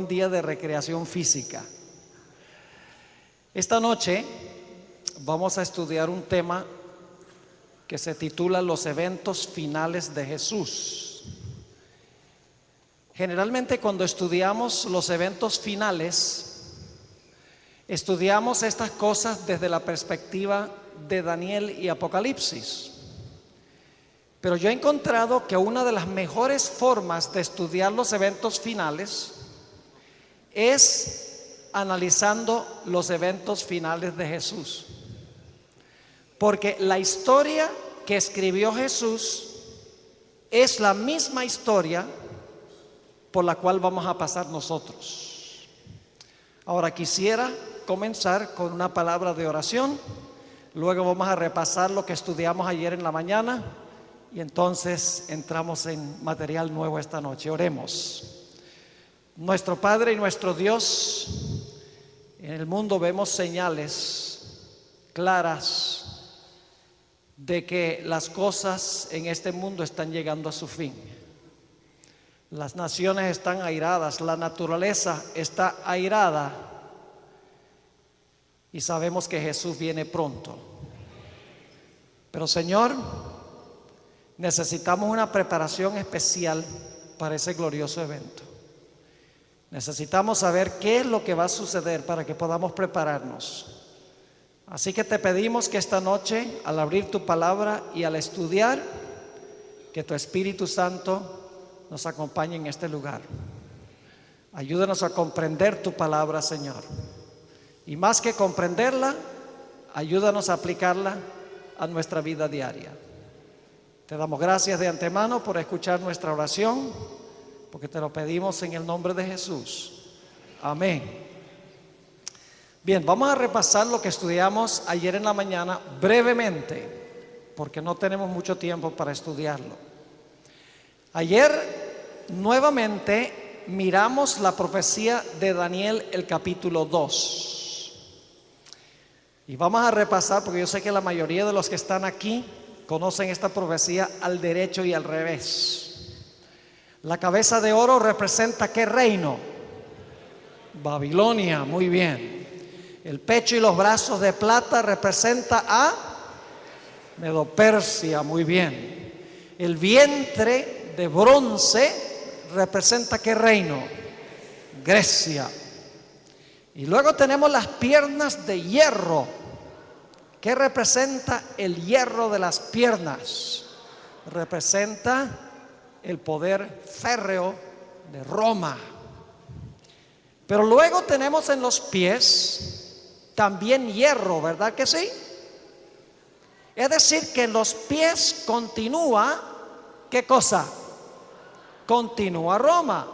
un día de recreación física. Esta noche vamos a estudiar un tema que se titula Los eventos finales de Jesús. Generalmente cuando estudiamos los eventos finales, estudiamos estas cosas desde la perspectiva de Daniel y Apocalipsis. Pero yo he encontrado que una de las mejores formas de estudiar los eventos finales es analizando los eventos finales de Jesús. Porque la historia que escribió Jesús es la misma historia por la cual vamos a pasar nosotros. Ahora quisiera comenzar con una palabra de oración. Luego vamos a repasar lo que estudiamos ayer en la mañana y entonces entramos en material nuevo esta noche. Oremos. Nuestro Padre y nuestro Dios, en el mundo vemos señales claras de que las cosas en este mundo están llegando a su fin. Las naciones están airadas, la naturaleza está airada y sabemos que Jesús viene pronto. Pero Señor, necesitamos una preparación especial para ese glorioso evento. Necesitamos saber qué es lo que va a suceder para que podamos prepararnos. Así que te pedimos que esta noche, al abrir tu palabra y al estudiar, que tu Espíritu Santo nos acompañe en este lugar. Ayúdanos a comprender tu palabra, Señor. Y más que comprenderla, ayúdanos a aplicarla a nuestra vida diaria. Te damos gracias de antemano por escuchar nuestra oración, porque te lo pedimos en el nombre de Jesús. Amén. Bien, vamos a repasar lo que estudiamos ayer en la mañana brevemente, porque no tenemos mucho tiempo para estudiarlo. Ayer nuevamente miramos la profecía de Daniel, el capítulo 2. Y vamos a repasar, porque yo sé que la mayoría de los que están aquí conocen esta profecía al derecho y al revés. La cabeza de oro representa ¿qué reino? Babilonia, muy bien. El pecho y los brazos de plata representa a Medo-Persia, muy bien. El vientre de bronce representa ¿qué reino? Grecia. Y luego tenemos las piernas de hierro. ¿Qué representa el hierro de las piernas? Representa el poder férreo de Roma. Pero luego tenemos en los pies también hierro, ¿verdad que sí? Es decir, que en los pies continúa, ¿qué cosa? Continúa Roma.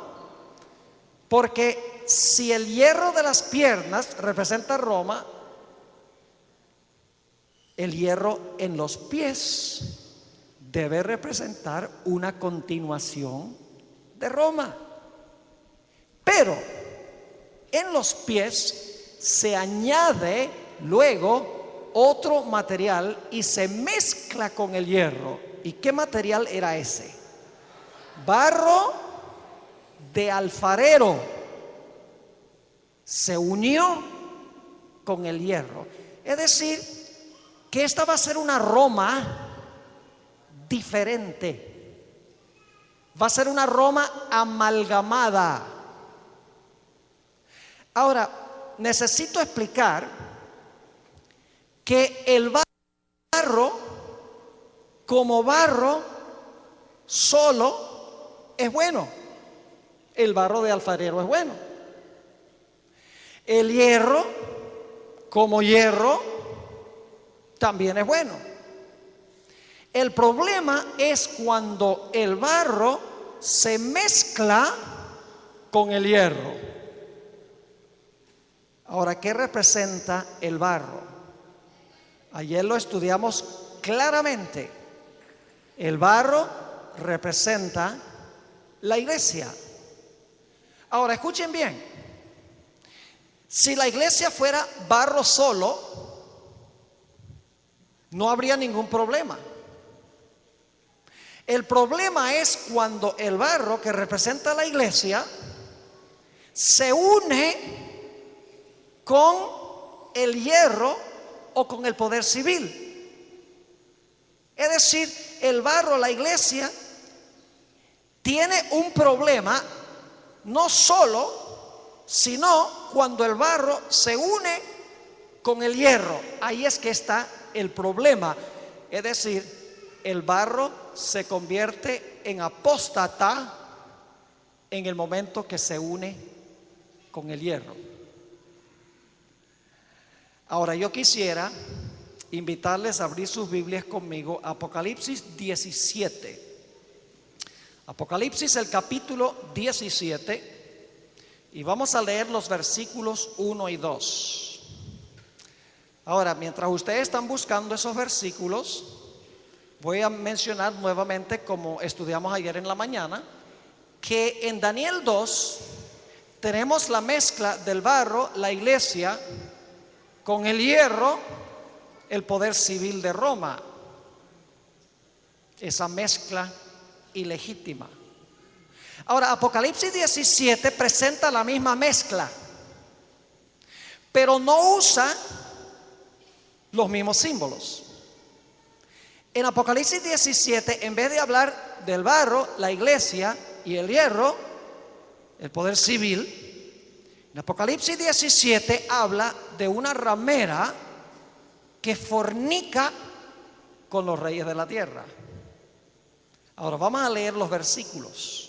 Porque si el hierro de las piernas representa Roma, el hierro en los pies debe representar una continuación de Roma. Pero en los pies se añade luego otro material y se mezcla con el hierro. ¿Y qué material era ese? Barro de alfarero se unió con el hierro. Es decir, que esta va a ser una Roma diferente. Va a ser una Roma amalgamada. Ahora, necesito explicar que el barro, como barro, solo es bueno. El barro de alfarero es bueno. El hierro, como hierro, también es bueno. El problema es cuando el barro se mezcla con el hierro. Ahora, ¿qué representa el barro? Ayer lo estudiamos claramente. El barro representa la iglesia. Ahora, escuchen bien. Si la iglesia fuera barro solo, no habría ningún problema. El problema es cuando el barro que representa la iglesia se une con el hierro o con el poder civil. Es decir, el barro, la iglesia, tiene un problema no solo, sino cuando el barro se une con el hierro. Ahí es que está el problema. Es decir, el barro se convierte en apóstata en el momento que se une con el hierro. Ahora yo quisiera invitarles a abrir sus Biblias conmigo a Apocalipsis 17. Apocalipsis, el capítulo 17, y vamos a leer los versículos 1 y 2. Ahora, mientras ustedes están buscando esos versículos, voy a mencionar nuevamente, como estudiamos ayer en la mañana, que en Daniel 2 tenemos la mezcla del barro, la iglesia, con el hierro, el poder civil de Roma. Esa mezcla ilegítima. Ahora, Apocalipsis 17 presenta la misma mezcla, pero no usa los mismos símbolos. En Apocalipsis 17, en vez de hablar del barro, la iglesia y el hierro, el poder civil, en Apocalipsis 17 habla de una ramera que fornica con los reyes de la tierra. Ahora vamos a leer los versículos.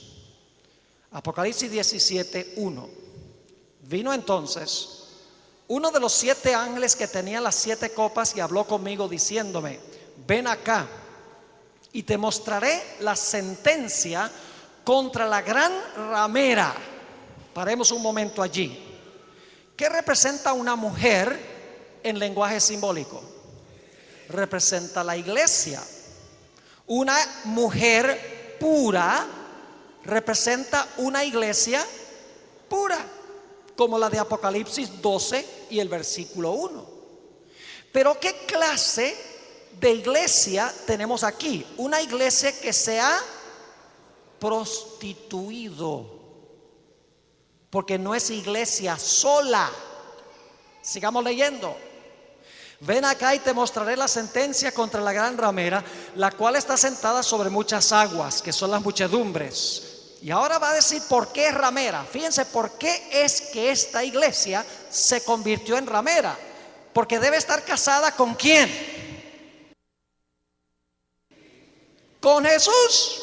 Apocalipsis 17, 1. Vino entonces uno de los 7 ángeles que tenía las 7 copas y habló conmigo diciéndome: ven acá y te mostraré la sentencia contra la gran ramera. Paremos un momento allí. ¿Qué representa una mujer en lenguaje simbólico? Representa la iglesia. Una mujer pura representa una iglesia pura, como la de Apocalipsis 12 y el versículo 1. Pero ¿qué clase de iglesia tenemos aquí? Una iglesia que se ha prostituido, porque no es iglesia sola. Sigamos leyendo. Ven acá y te mostraré la sentencia contra la gran ramera, la cual está sentada sobre muchas aguas, que son las muchedumbres. Y ahora va a decir por qué es ramera. Fíjense por qué es que esta iglesia se convirtió en ramera. Porque debe estar casada ¿con quién? Con Jesús.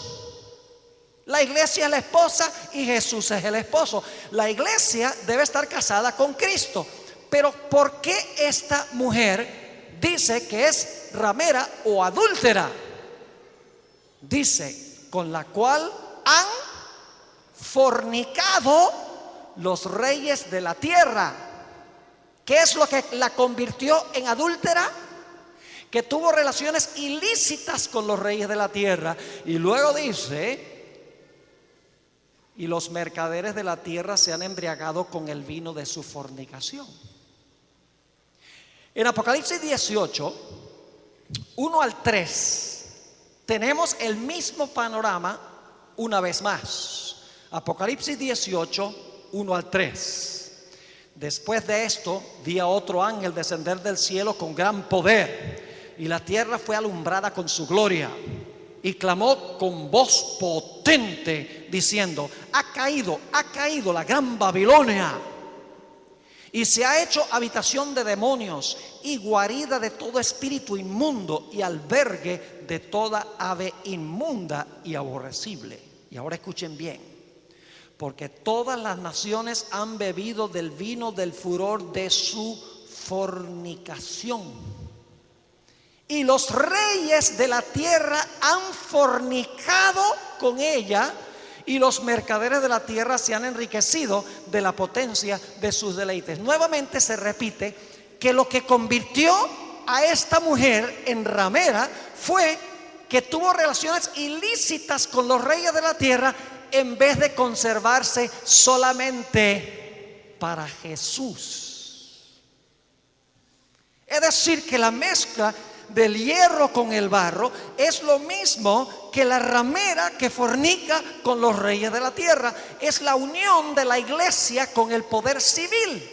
La iglesia es la esposa y Jesús es el esposo. La iglesia debe estar casada con Cristo. Pero ¿por qué esta mujer dice que es ramera o adúltera? Dice, con la cual han fornicado los reyes de la tierra. ¿Qué es lo que la convirtió en adúltera? Que tuvo relaciones ilícitas con los reyes de la tierra. Y luego dice: y los mercaderes de la tierra se han embriagado con el vino de su fornicación. En Apocalipsis 18, 1 al 3, tenemos el mismo panorama una vez más. Apocalipsis 18, 1 al 3. Después de esto, vi a otro ángel descender del cielo con gran poder, y la tierra fue alumbrada con su gloria. Y clamó con voz potente, diciendo: ha caído la gran Babilonia, y se ha hecho habitación de demonios y guarida de todo espíritu inmundo y albergue de toda ave inmunda y aborrecible. Y ahora escuchen bien: porque todas las naciones han bebido del vino del furor de su fornicación. Y los reyes de la tierra han fornicado con ella, y los mercaderes de la tierra se han enriquecido de la potencia de sus deleites. Nuevamente se repite que lo que convirtió a esta mujer en ramera fue que tuvo relaciones ilícitas con los reyes de la tierra, en vez de conservarse solamente para Jesús. Es decir, que la mezcla del hierro con el barro, es lo mismo que la ramera que fornica con los reyes de la tierra. Es la unión de la iglesia con el poder civil.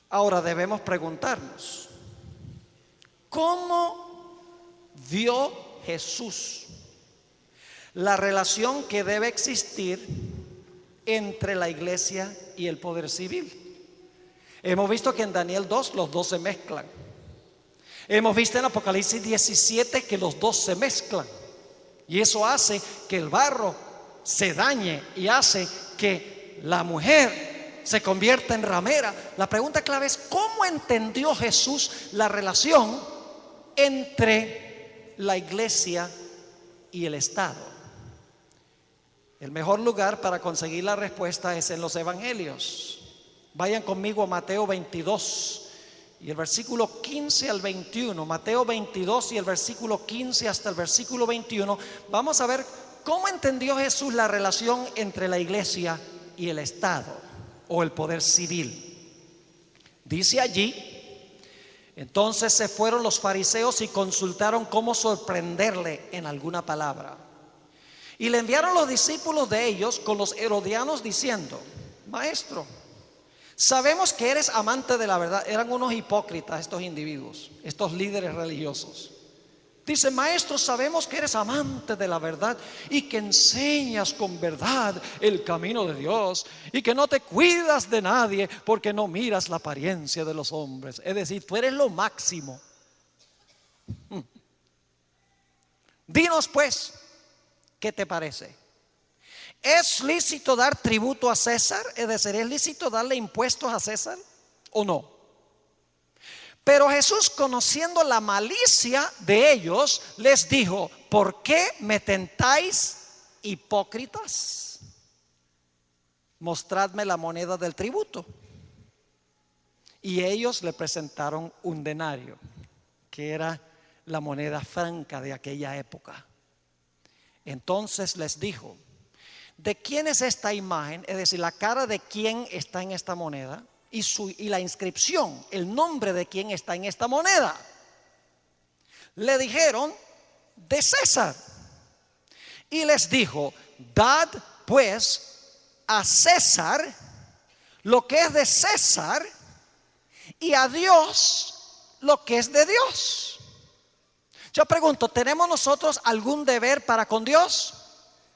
Ahora debemos preguntarnos, ¿cómo vio Jesús la relación que debe existir entre la iglesia y el poder civil? Hemos visto que en Daniel 2 los dos se mezclan. Hemos visto en Apocalipsis 17 que los dos se mezclan. Y eso hace que el barro se dañe y hace que la mujer se convierta en ramera. La pregunta clave es: ¿cómo entendió Jesús la relación entre la iglesia y el Estado? El mejor lugar para conseguir la respuesta es en los evangelios. Vayan conmigo a Mateo 22 y el versículo 15 al 21. Mateo 22 y el versículo 15 hasta el versículo 21. Vamos a ver cómo entendió Jesús la relación entre la iglesia y el Estado o el poder civil. Dice allí: entonces se fueron los fariseos y consultaron cómo sorprenderle en alguna palabra. Y le enviaron los discípulos de ellos con los herodianos diciendo: Maestro, sabemos que eres amante de la verdad. Eran unos hipócritas estos individuos, estos líderes religiosos. Dice: Maestro, sabemos que eres amante de la verdad y que enseñas con verdad el camino de Dios y que no te cuidas de nadie porque no miras la apariencia de los hombres. Es decir, tú eres lo máximo. Dinos pues, ¿qué te parece? ¿Es lícito dar tributo a César? Es decir, ¿es lícito darle impuestos a César o no? Pero Jesús, conociendo la malicia de ellos, les dijo: ¿por qué me tentáis, hipócritas? Mostradme la moneda del tributo. Y ellos le presentaron un denario, que era la moneda franca de aquella época. Entonces les dijo: ¿de quién es esta imagen? Es decir, la cara de quién está en esta moneda y la inscripción, el nombre de quién está en esta moneda. Le dijeron: de César. Y les dijo: dad pues a César lo que es de César y a Dios lo que es de Dios. Yo pregunto, ¿tenemos nosotros algún deber para con Dios?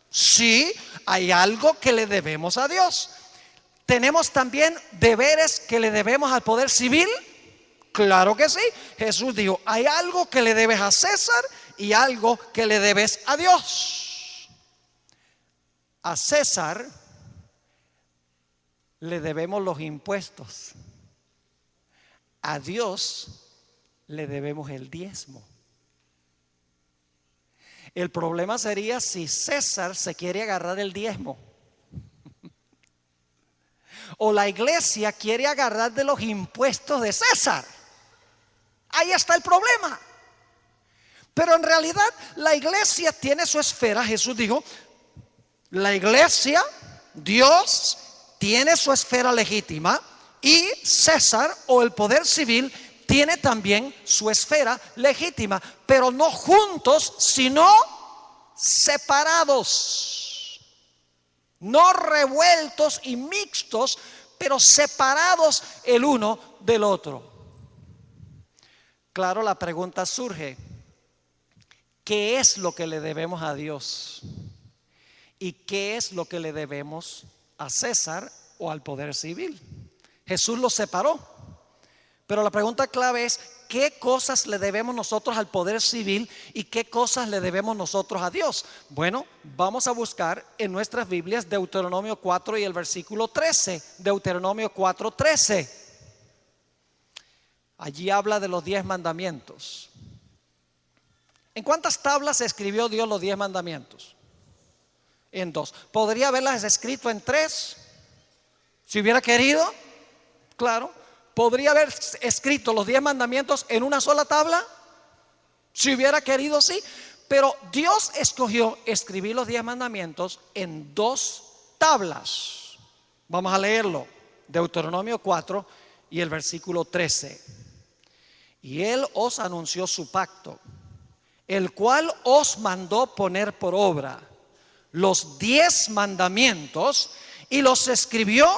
Sí, hay algo que le debemos a Dios. ¿Tenemos también deberes que le debemos al poder civil? Claro que sí. Jesús dijo: hay algo que le debes a César y algo que le debes a Dios. A César le debemos los impuestos. A Dios le debemos el diezmo. El problema sería si César se quiere agarrar el diezmo o la iglesia quiere agarrar de los impuestos de César. Ahí está el problema. Pero en realidad la iglesia tiene su esfera. Jesús dijo: la iglesia, Dios, tiene su esfera legítima, y César o el poder civil tiene también su esfera legítima, pero no juntos, sino separados. No revueltos y mixtos, pero separados el uno del otro. Claro, la pregunta surge: ¿qué es lo que le debemos a Dios? ¿Y qué es lo que le debemos a César o al poder civil? Jesús los separó. Pero la pregunta clave es: ¿qué cosas le debemos nosotros al poder civil y qué cosas le debemos nosotros a Dios? Bueno, vamos a buscar en nuestras Biblias Deuteronomio 4 y el versículo 13. Deuteronomio 4:13. Allí habla de los 10 mandamientos. ¿En cuántas tablas escribió Dios los 10 mandamientos? En 2. ¿Podría haberlas escrito en 3? Si hubiera querido, claro. ¿Podría haber escrito los 10 mandamientos en una sola tabla? Si hubiera querido, sí. Pero Dios escogió escribir los 10 mandamientos en 2 tablas. Vamos a leerlo. Deuteronomio 4 y el versículo 13. Y Él os anunció su pacto, el cual os mandó poner por obra los 10 mandamientos y los escribió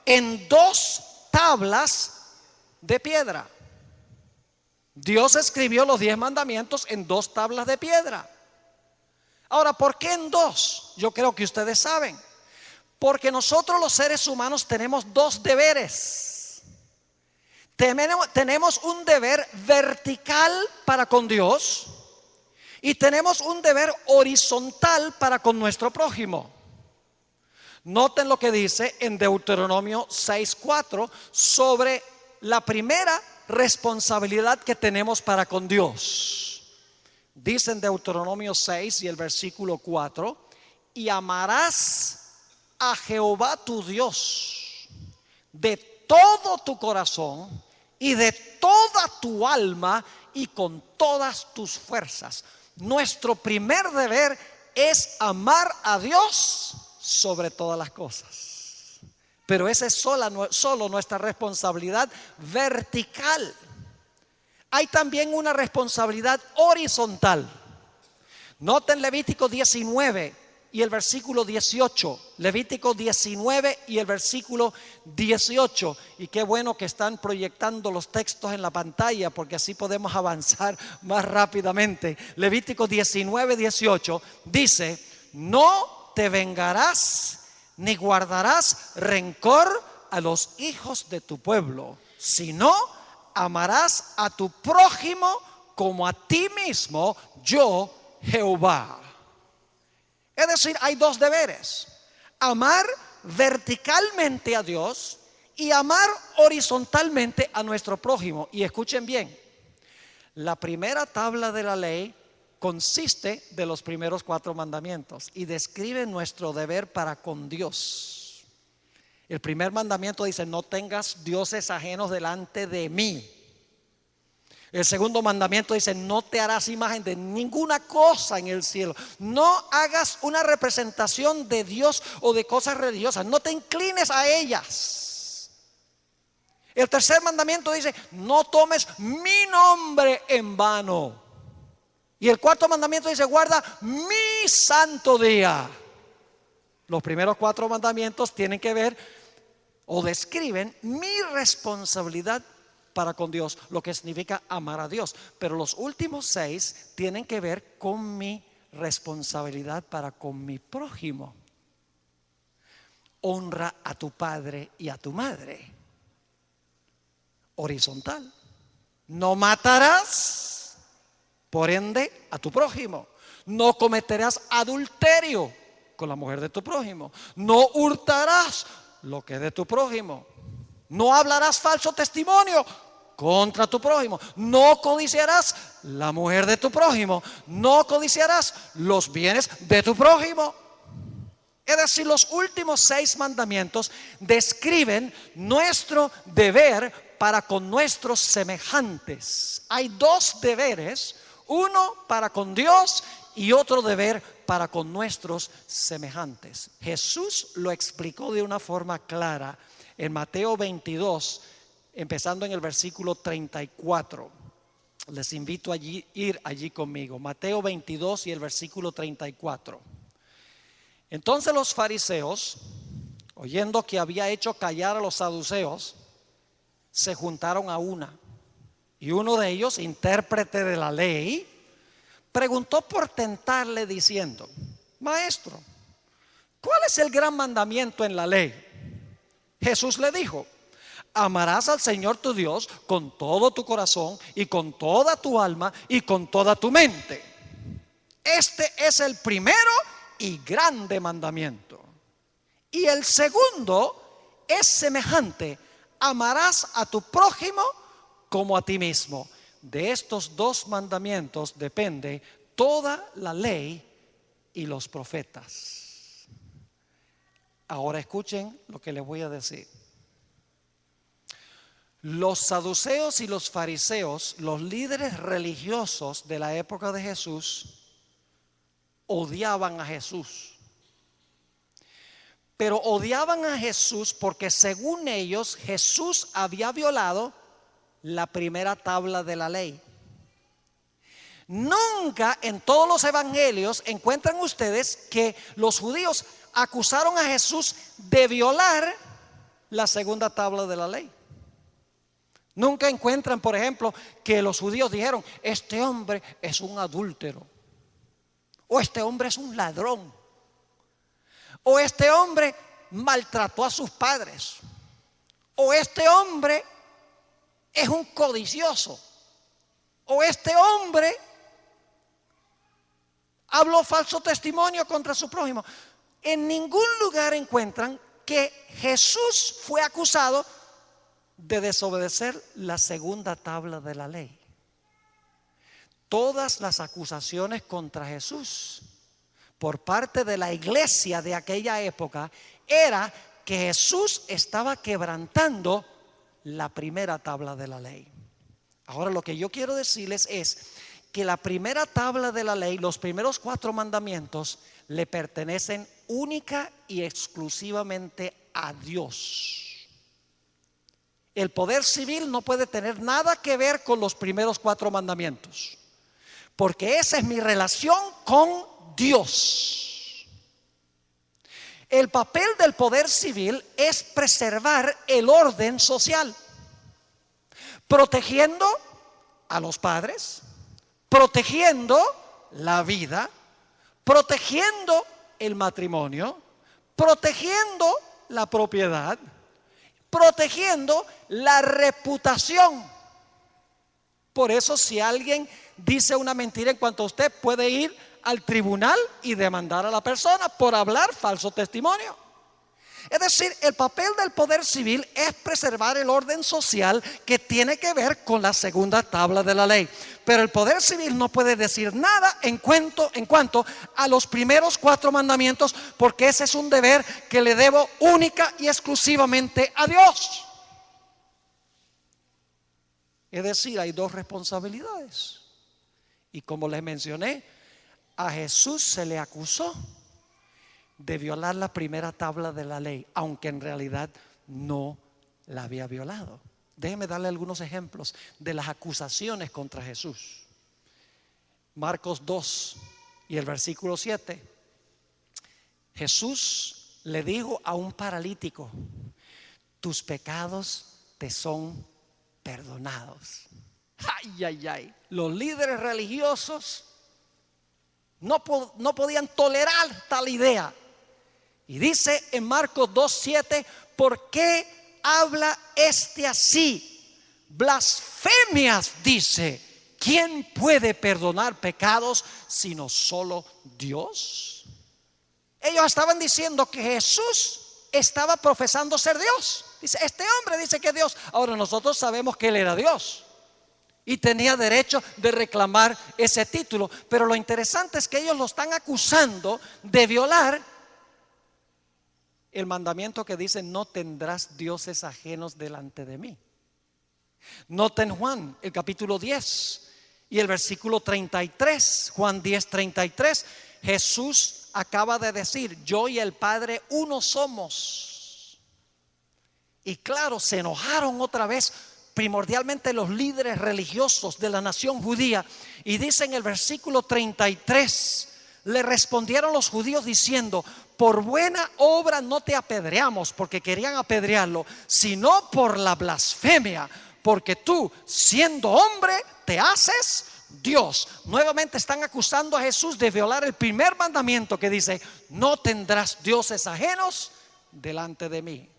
en 2 tablas de piedra. Dios escribió los 10 mandamientos en 2 tablas de piedra. Ahora, ¿por qué en 2? Yo creo que ustedes saben. Porque nosotros los seres humanos tenemos 2 deberes. Tenemos un deber vertical para con Dios y tenemos un deber horizontal para con nuestro prójimo. Noten lo que dice en Deuteronomio 6:4 sobre la primera responsabilidad que tenemos para con Dios. Dice en Deuteronomio 6 y el versículo 4: y amarás a Jehová tu Dios de todo tu corazón y de toda tu alma y con todas tus fuerzas. Nuestro primer deber es amar a Dios sobre todas las cosas. Pero esa es solo nuestra responsabilidad vertical. Hay también una responsabilidad horizontal. Noten Levítico 19 y el versículo 18. Levítico 19 y el versículo 18. Y qué bueno que están proyectando los textos en la pantalla, porque así podemos avanzar más rápidamente. Levítico 19, 18 dice: no te vengarás ni guardarás rencor a los hijos de tu pueblo, sino amarás a tu prójimo como a ti mismo, yo Jehová. Es decir, hay 2 deberes: amar verticalmente a Dios y amar horizontalmente a nuestro prójimo. Y escuchen bien, la primera tabla de la ley consiste de los primeros 4 mandamientos y describe nuestro deber para con Dios. El primer mandamiento dice: no tengas dioses ajenos delante de mí. El segundo mandamiento dice: no te harás imagen de ninguna cosa en el cielo. No hagas una representación de Dios o de cosas religiosas. No te inclines a ellas. El tercer mandamiento dice: no tomes mi nombre en vano. Y el cuarto mandamiento dice: guarda mi santo día. Los primeros 4 mandamientos tienen que ver o describen mi responsabilidad para con Dios, lo que significa amar a Dios. Pero los últimos 6 tienen que ver con mi responsabilidad para con mi prójimo. Honra a tu padre y a tu madre. Horizontal. No matarás, por ende, a tu prójimo. No cometerás adulterio con la mujer de tu prójimo. No hurtarás lo que es de tu prójimo. No hablarás falso testimonio contra tu prójimo. No codiciarás la mujer de tu prójimo. No codiciarás los bienes de tu prójimo. Es decir, los últimos 6 mandamientos describen nuestro deber para con nuestros semejantes. Hay 2 deberes: uno para con Dios y otro deber para con nuestros semejantes. Jesús lo explicó de una forma clara en Mateo 22, empezando en el versículo 34. Les invito a ir allí conmigo. Mateo 22 y el versículo 34. Entonces los fariseos, oyendo que había hecho callar a los saduceos, se juntaron a una. Y uno de ellos, intérprete de la ley, preguntó por tentarle diciendo: Maestro, ¿cuál es el gran mandamiento en la ley? Jesús le dijo: amarás al Señor tu Dios con todo tu corazón y con toda tu alma y con toda tu mente. Este es el primero y grande mandamiento. Y el segundo es semejante: amarás a tu prójimo como a ti mismo. De estos 2 mandamientos depende toda la ley y los profetas. Ahora escuchen lo que les voy a decir. Los saduceos y los fariseos, los líderes religiosos de la época de Jesús, odiaban a Jesús. Pero odiaban a Jesús porque según ellos Jesús había violado la primera tabla de la ley. Nunca en todos los evangelios encuentran ustedes que los judíos acusaron a Jesús de violar la segunda tabla de la ley. Nunca encuentran, por ejemplo, que los judíos dijeron: este hombre es un adúltero, o este hombre es un ladrón, o este hombre maltrató a sus padres, o este hombre es un codicioso, o este hombre habló falso testimonio contra su prójimo. En ningún lugar encuentran que Jesús fue acusado de desobedecer la segunda tabla de la ley. Todas las acusaciones contra Jesús por parte de la iglesia de aquella época era que Jesús estaba quebrantando la primera tabla de la ley. Ahora, lo que yo quiero decirles es que la primera tabla de la ley, los primeros 4 mandamientos, le pertenecen única y exclusivamente a Dios. El poder civil no puede tener nada que ver con los primeros 4 mandamientos, porque esa es mi relación con Dios. El papel del poder civil es preservar el orden social, protegiendo a los padres, protegiendo la vida, protegiendo el matrimonio, protegiendo la propiedad, protegiendo la reputación. Por eso, si alguien dice una mentira en cuanto a usted, puede ir al tribunal y demandar a la persona por hablar falso testimonio. Es decir, el papel del poder civil es preservar el orden social que tiene que ver con la segunda tabla de la ley. Pero el poder civil no puede decir nada en cuanto a los primeros 4 mandamientos, porque ese es un deber que le debo única y exclusivamente a Dios. Es decir, hay 2 responsabilidades. Y como les mencioné, a Jesús se le acusó de violar la primera tabla de la ley, aunque en realidad no la había violado. Déjenme darle algunos ejemplos de las acusaciones contra Jesús. Marcos 2 y el versículo 7. Jesús le dijo a un paralítico: tus pecados te son perdonados. Ay, ay, ay. Los líderes religiosos no podían tolerar tal idea. Y dice en Marcos 2:7: ¿por qué habla este así? Blasfemias dice. ¿Quién puede perdonar pecados sino solo Dios? Ellos estaban diciendo que Jesús estaba profesando ser Dios. Dice: este hombre dice que es Dios. Ahora, nosotros sabemos que él era Dios y tenía derecho de reclamar ese título. Pero lo interesante es que ellos lo están acusando de violar el mandamiento que dice: no tendrás dioses ajenos delante de mí. Noten Juan, el capítulo 10 y el versículo 33. Juan 10:33. Jesús acaba de decir: yo y el Padre uno somos. Y claro, se enojaron otra vez, primordialmente los líderes religiosos de la nación judía. Y dice en el versículo 33: le respondieron los judíos diciendo: por buena obra no te apedreamos, porque querían apedrearlo, sino por la blasfemia, porque tú, siendo hombre, te haces Dios. Nuevamente están acusando a Jesús de violar el primer mandamiento que dice: no tendrás dioses ajenos delante de mí.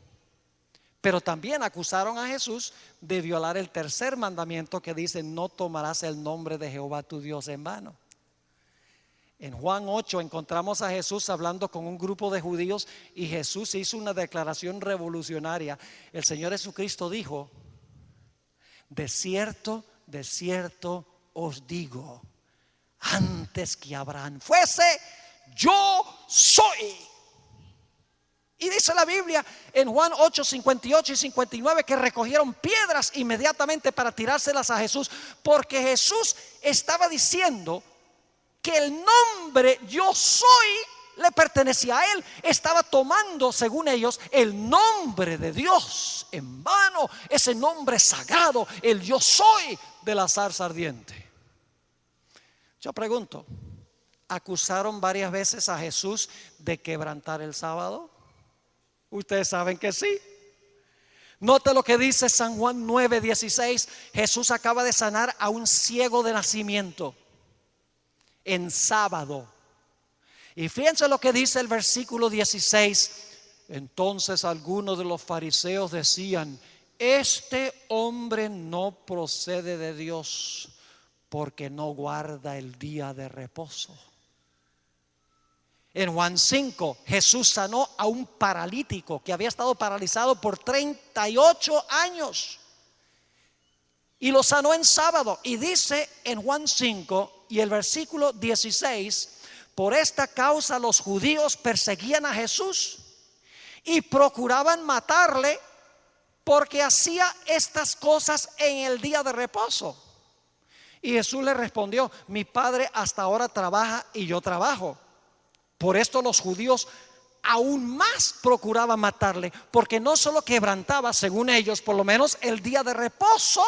Pero también acusaron a Jesús de violar el tercer mandamiento que dice: no tomarás el nombre de Jehová tu Dios en vano. En Juan 8 encontramos a Jesús hablando con un grupo de judíos, y Jesús hizo una declaración revolucionaria. El Señor Jesucristo dijo: de cierto os digo, antes que Abraham fuese, yo soy. Y dice la Biblia en Juan 8, 58 y 59 que recogieron piedras inmediatamente para tirárselas a Jesús, porque Jesús estaba diciendo que el nombre yo soy le pertenecía a él. Estaba tomando, según ellos, el nombre de Dios en vano, ese nombre sagrado, el yo soy de la zarza ardiente. Yo pregunto, ¿acusaron varias veces a Jesús de quebrantar el sábado? Ustedes saben que sí. Note lo que dice San Juan 9:16. Jesús acaba de sanar a un ciego de nacimiento en sábado. Y fíjense lo que dice el versículo 16. Entonces algunos de los fariseos decían: este hombre no procede de Dios, porque no guarda el día de reposo. En Juan 5, Jesús sanó a un paralítico que había estado paralizado por 38 años. Y lo sanó en sábado. Y dice en Juan 5 y el versículo 16: por esta causa los judíos perseguían a Jesús y procuraban matarle, porque hacía estas cosas en el día de reposo. Y Jesús le respondió: mi Padre hasta ahora trabaja y yo trabajo. Por esto los judíos aún más procuraban matarle, porque no solo quebrantaba, según ellos, por lo menos el día de reposo,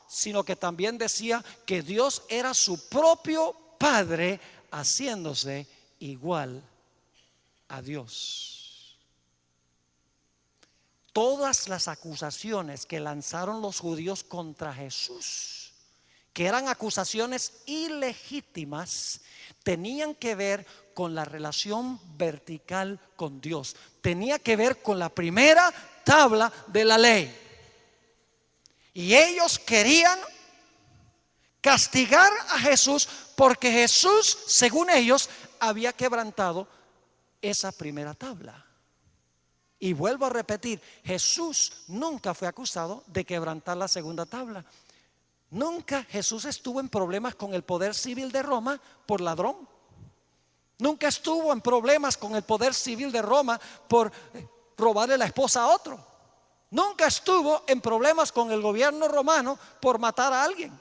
sino que también decía que Dios era su propio Padre, haciéndose igual a Dios. Todas las acusaciones que lanzaron los judíos contra Jesús, que eran acusaciones ilegítimas, tenían que ver con la relación vertical con Dios. Tenía que ver con la primera tabla de la ley. Y ellos querían castigar a Jesús porque Jesús, según ellos, había quebrantado esa primera tabla. Y vuelvo a repetir, Jesús nunca fue acusado de quebrantar la segunda tabla. Nunca Jesús estuvo en problemas con el poder civil de Roma por ladrón. Nunca estuvo en problemas con el poder civil de Roma por robarle la esposa a otro. Nunca estuvo en problemas con el gobierno romano por matar a alguien.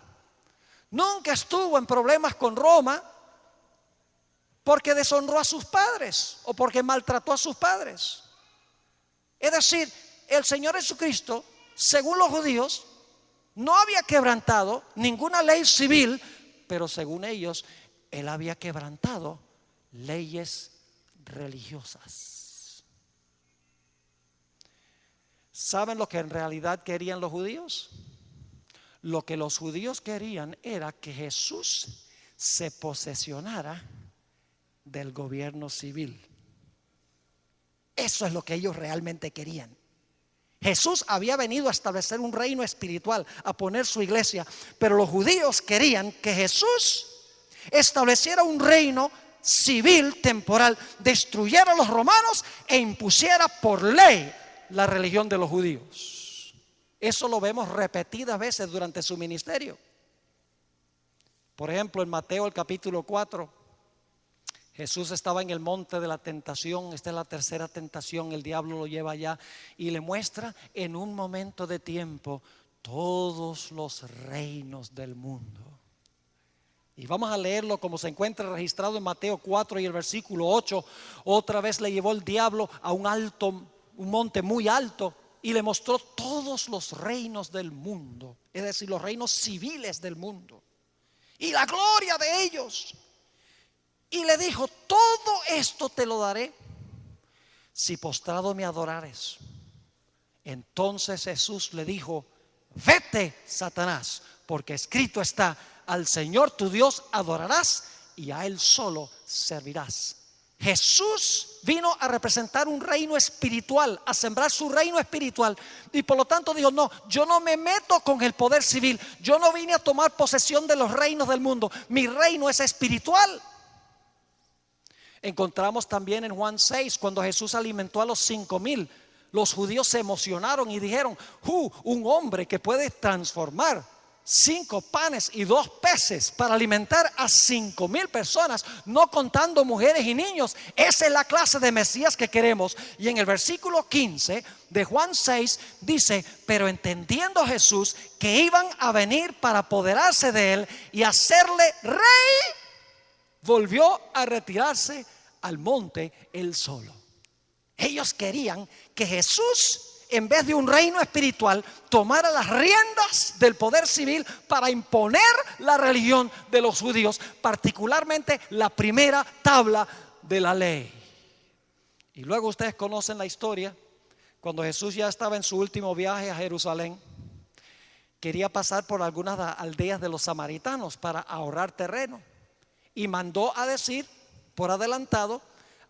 Nunca estuvo en problemas con Roma porque deshonró a sus padres o porque maltrató a sus padres. Es decir, el Señor Jesucristo, según los judíos, no había quebrantado ninguna ley civil, pero según ellos, Él había quebrantado leyes religiosas. ¿Saben lo que en realidad querían los judíos? Lo que los judíos querían era que Jesús se posesionara del gobierno civil. Eso es lo que ellos realmente querían. Jesús había venido a establecer un reino espiritual, a poner su iglesia, pero los judíos querían que Jesús estableciera un reino civil temporal, destruyera a los romanos e impusiera por ley la religión de los judíos. Eso lo vemos repetidas veces durante su ministerio. Por ejemplo, en Mateo el capítulo 4, Jesús estaba en el monte de la tentación. Esta es la tercera tentación. El diablo lo lleva allá y le muestra en un momento de tiempo todos los reinos del mundo. Y vamos a leerlo como se encuentra registrado en Mateo 4 y el versículo 8. Otra vez le llevó el diablo a un monte muy alto y le mostró todos los reinos del mundo, es decir, los reinos civiles del mundo y la gloria de ellos. Y le dijo: todo esto te lo daré si postrado me adorares. Entonces Jesús le dijo: vete, Satanás, porque escrito está: al Señor tu Dios adorarás y a Él solo servirás. Jesús vino a representar un reino espiritual, a sembrar su reino espiritual, y por lo tanto dijo: no, yo no me meto con el poder civil, yo no vine a tomar posesión de los reinos del mundo, mi reino es espiritual. Encontramos también en Juan 6, cuando Jesús alimentó a los 5,000, los judíos se emocionaron y dijeron: un hombre que puede transformar 5 panes y 2 peces para alimentar a 5,000 personas, no contando mujeres y niños, esa es la clase de Mesías que queremos. Y en el versículo 15 de Juan 6 dice: pero entendiendo Jesús que iban a venir para apoderarse de él y hacerle rey, volvió a retirarse al monte él solo. Ellos querían que Jesús, en vez de un reino espiritual, tomara las riendas del poder civil para imponer la religión de los judíos, particularmente la primera tabla de la ley. Y luego ustedes conocen la historia, cuando Jesús ya estaba en su último viaje a Jerusalén, quería pasar por algunas aldeas de los samaritanos para ahorrar terreno, y mandó a decir por adelantado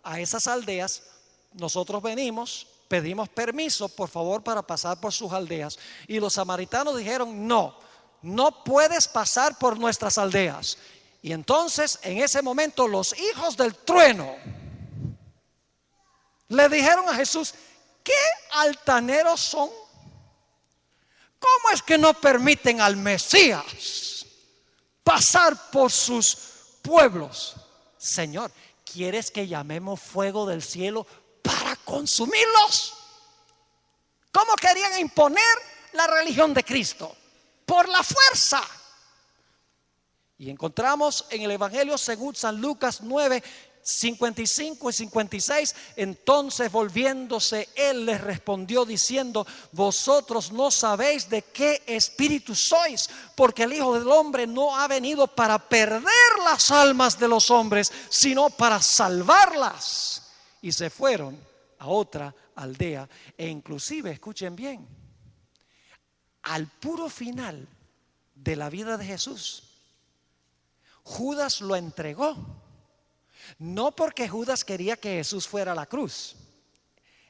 a esas aldeas: nosotros venimos, pedimos permiso por favor para pasar por sus aldeas. Y los samaritanos dijeron: no puedes pasar por nuestras aldeas. Y entonces en ese momento los hijos del trueno le dijeron a Jesús: ¿qué altaneros son? ¿Cómo es que no permiten al Mesías pasar por sus pueblos? Señor, ¿quieres que llamemos fuego del cielo para consumirlos? ¿Cómo querían imponer la religión de Cristo? Por la fuerza. Y encontramos en el Evangelio según San Lucas 9, 55 y 56, entonces volviéndose él les respondió diciendo: vosotros no sabéis de qué espíritu sois, porque el Hijo del Hombre no ha venido para perder las almas de los hombres, sino para salvarlas. Y se fueron a otra aldea. E inclusive, escuchen bien, al puro final de la vida de Jesús, Judas lo entregó. No porque Judas quería que Jesús fuera a la cruz.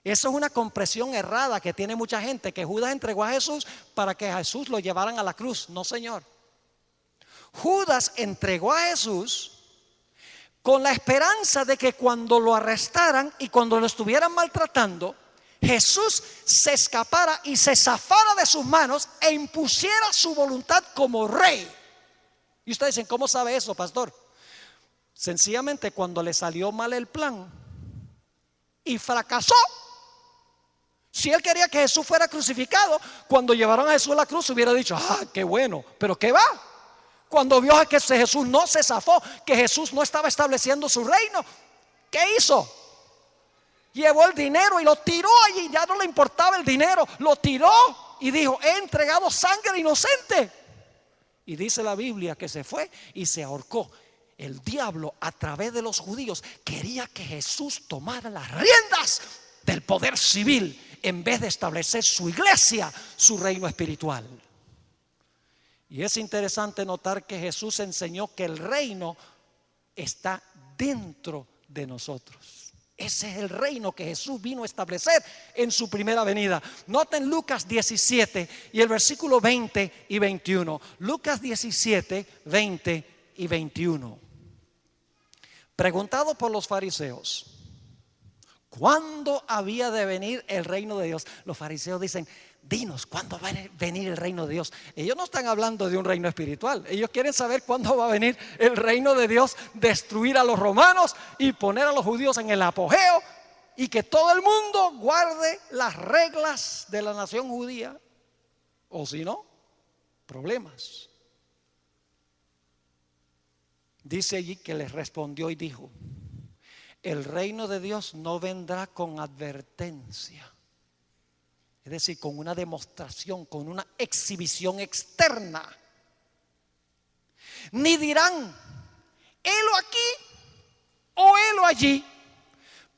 Eso es una comprensión errada que tiene mucha gente, que Judas entregó a Jesús para que a Jesús lo llevaran a la cruz. No, señor. Judas entregó a Jesús con la esperanza de que cuando lo arrestaran y cuando lo estuvieran maltratando, Jesús se escapara y se zafara de sus manos e impusiera su voluntad como rey. Y ustedes dicen: ¿cómo sabe eso, pastor? Sencillamente, cuando le salió mal el plan y fracasó. Si él quería que Jesús fuera crucificado, cuando llevaron a Jesús a la cruz hubiera dicho: qué bueno, pero ¿qué va? Cuando vio a que Jesús no se zafó, que Jesús no estaba estableciendo su reino, ¿qué hizo? Llevó el dinero y lo tiró allí. Ya no le importaba el dinero, lo tiró y dijo: he entregado sangre inocente. Y dice la Biblia que se fue y se ahorcó. El diablo, a través de los judíos, quería que Jesús tomara las riendas del poder civil en vez de establecer su iglesia, su reino espiritual. Y es interesante notar que Jesús enseñó que el reino está dentro de nosotros. Ese es el reino que Jesús vino a establecer en su primera venida. Noten Lucas 17 y el versículo 20 y 21. Lucas 17, 20 y 21. Preguntado por los fariseos: ¿cuándo había de venir el reino de Dios? Los fariseos dicen: dinos, ¿cuándo va a venir el reino de Dios? Ellos no están hablando de un reino espiritual. Ellos quieren saber cuándo va a venir el reino de Dios, destruir a los romanos y poner a los judíos en el apogeo, y que todo el mundo guarde las reglas de la nación judía. O si no, problemas. Dice allí que les respondió y dijo: el reino de Dios no vendrá con advertencia, es decir, con una demostración, con una exhibición externa. Ni dirán: helo aquí o helo allí,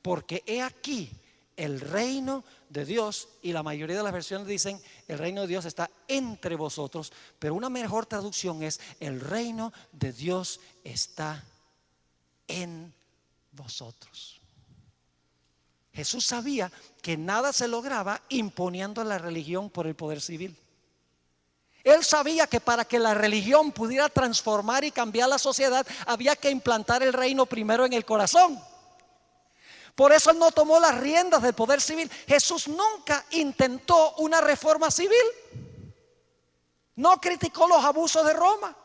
porque he aquí el reino de Dios. Y la mayoría de las versiones dicen: el reino de Dios está entre vosotros. Pero una mejor traducción es: el reino de Dios está en vosotros. Jesús sabía que nada se lograba imponiendo la religión por el poder civil. Él sabía que para que la religión pudiera transformar y cambiar la sociedad, había que implantar el reino primero en el corazón. Por eso él no tomó las riendas del poder civil. Jesús nunca intentó una reforma civil. No criticó los abusos de Roma.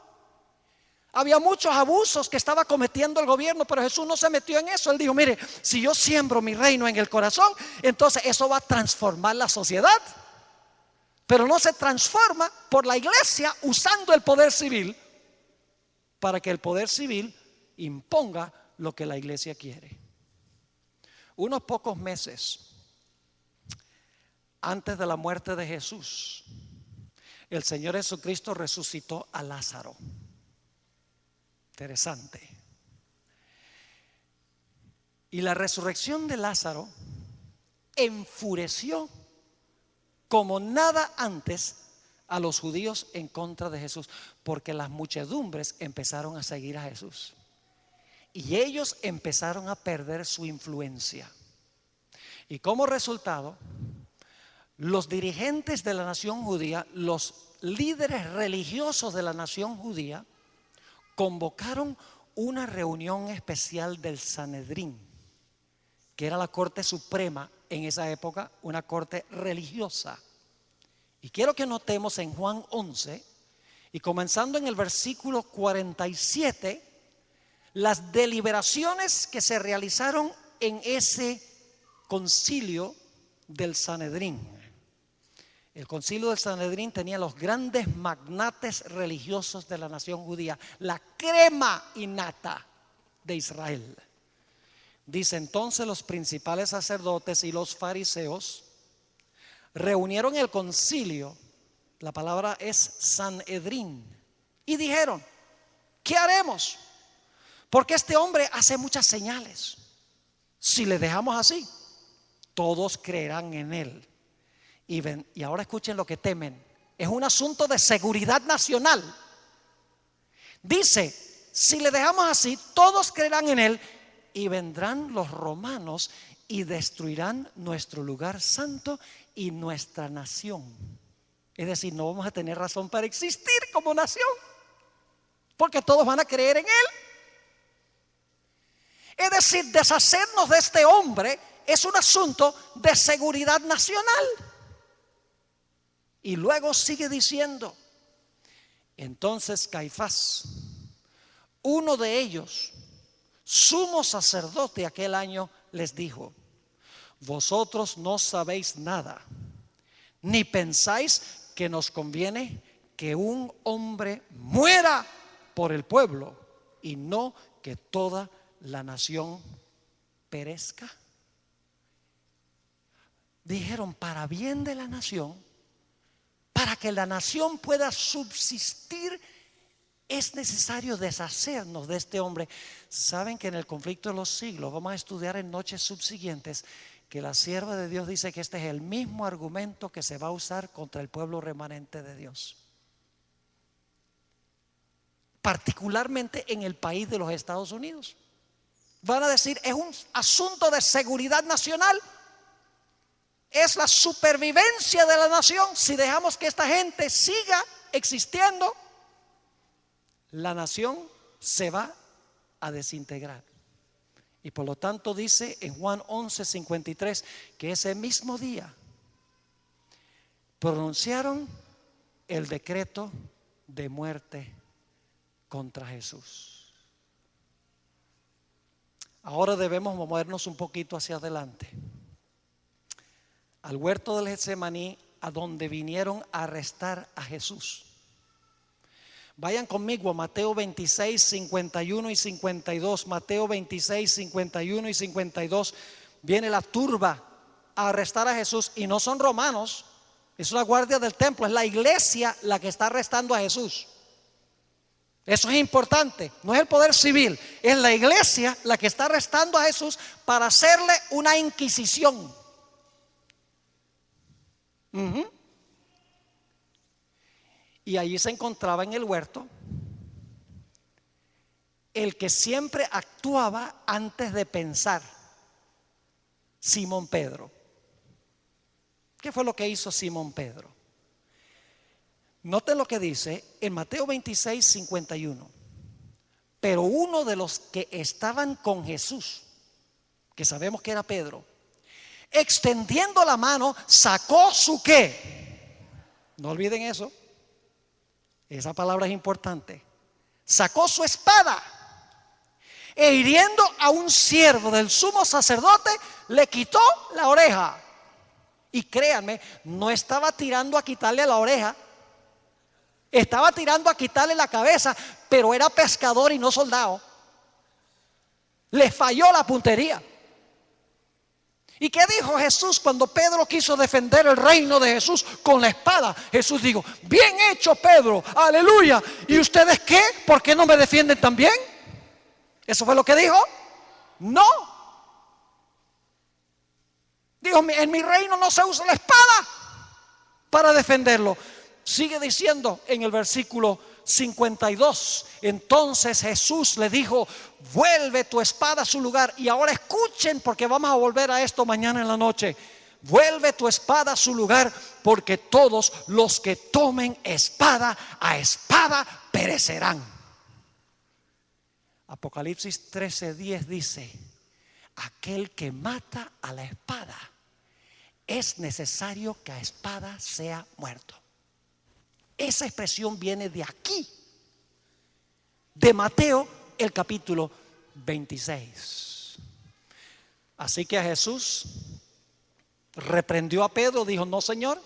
Había muchos abusos que estaba cometiendo el gobierno, pero Jesús no se metió en eso. Él dijo: mire, si yo siembro mi reino en el corazón, entonces eso va a transformar la sociedad. Pero no se transforma por la iglesia usando el poder civil para que el poder civil imponga lo que la iglesia quiere. Unos pocos meses antes de la muerte de Jesús, el Señor Jesucristo resucitó a Lázaro. Interesante. Y la resurrección de Lázaro enfureció como nada antes a los judíos en contra de Jesús, porque las muchedumbres empezaron a seguir a Jesús y ellos empezaron a perder su influencia. Y como resultado, los dirigentes de la nación judía, los líderes religiosos de la nación judía, convocaron una reunión especial del Sanedrín, que era la corte suprema en esa época, una corte religiosa. Y quiero que notemos en Juan 11, y comenzando en el versículo 47, las deliberaciones que se realizaron en ese concilio del Sanedrín. El concilio del Sanedrín tenía los grandes magnates religiosos de la nación judía, la crema innata de Israel. Dice: entonces los principales sacerdotes y los fariseos reunieron el concilio, la palabra es Sanedrín, y dijeron: ¿qué haremos? Porque este hombre hace muchas señales. Si le dejamos así, todos creerán en él. Y ahora escuchen lo que temen. Es un asunto de seguridad nacional. Dice: si le dejamos así, todos creerán en él, y vendrán los romanos y destruirán nuestro lugar santo y nuestra nación. Es decir, no vamos a tener razón para existir como nación, porque todos van a creer en él. Es decir, deshacernos de este hombre es un asunto de seguridad nacional. Y luego sigue diciendo: entonces Caifás, uno de ellos, sumo sacerdote aquel año, les dijo: vosotros no sabéis nada, ni pensáis que nos conviene que un hombre muera por el pueblo y no que toda la nación perezca. Dijeron: para bien de la nación, para que la nación pueda subsistir, es necesario deshacernos de este hombre. Saben que en el conflicto de los siglos, vamos a estudiar en noches subsiguientes, que la sierva de Dios dice que este es el mismo argumento que se va a usar contra el pueblo remanente de Dios, particularmente en el país de los Estados Unidos. Van a decir: es un asunto de seguridad nacional, es la supervivencia de la nación. Si dejamos que esta gente siga existiendo, la nación se va a desintegrar. Y por lo tanto dice en Juan 11:53 que ese mismo día pronunciaron el decreto de muerte contra Jesús. Ahora debemos movernos un poquito hacia adelante, al huerto del Getsemaní, a donde vinieron a arrestar a Jesús. Vayan conmigo a Mateo 26, 51 y 52. Mateo 26, 51 y 52. Viene la turba a arrestar a Jesús, y no son romanos, es una guardia del templo, es la iglesia la que está arrestando a Jesús. Eso es importante, no es el poder civil, es la iglesia la que está arrestando a Jesús para hacerle una inquisición. Y allí se encontraba en el huerto el que siempre actuaba antes de pensar, Simón Pedro. ¿Qué fue lo que hizo Simón Pedro? Noten lo que dice en Mateo 26, 51. Pero uno de los que estaban con Jesús, que sabemos que era Pedro, extendiendo la mano, sacó su ¿qué? No olviden eso. Esa palabra es importante. Sacó su espada, e hiriendo a un siervo del sumo sacerdote, le quitó la oreja. Y créanme, no estaba tirando a quitarle la oreja, estaba tirando a quitarle la cabeza, pero era pescador y no soldado. Le falló la puntería. ¿Y qué dijo Jesús cuando Pedro quiso defender el reino de Jesús con la espada? Jesús dijo: bien hecho, Pedro, aleluya. ¿Y ustedes qué? ¿Por qué no me defienden también? ¿Eso fue lo que dijo? No. Dijo: en mi reino no se usa la espada para defenderlo. Sigue diciendo en el versículo 52. Entonces Jesús le dijo: vuelve tu espada a su lugar. Y ahora escuchen, porque vamos a volver a esto mañana en la noche. Vuelve tu espada a su lugar, porque todos los que tomen espada a espada perecerán. Apocalipsis 13:10 dice: aquel que mata a la espada, es necesario que a espada sea muerto. Esa expresión viene de aquí, de Mateo, el capítulo 26. Así que a Jesús reprendió a Pedro, dijo: no, Señor,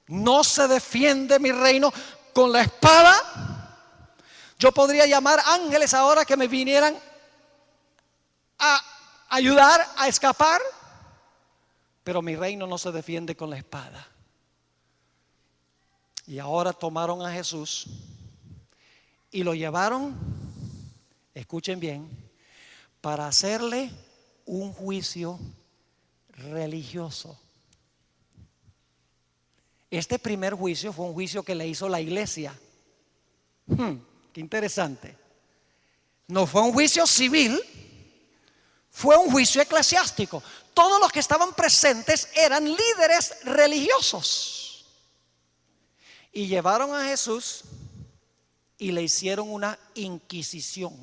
no se defiende mi reino con la espada. Yo podría llamar ángeles ahora que me vinieran a ayudar a escapar, pero mi reino no se defiende con la espada. Y ahora tomaron a Jesús y lo llevaron, escuchen bien, para hacerle un juicio religioso. Este primer juicio fue un juicio que le hizo la iglesia. Qué interesante. No fue un juicio civil, fue un juicio eclesiástico. Todos los que estaban presentes eran líderes religiosos. Y llevaron a Jesús y le hicieron una inquisición.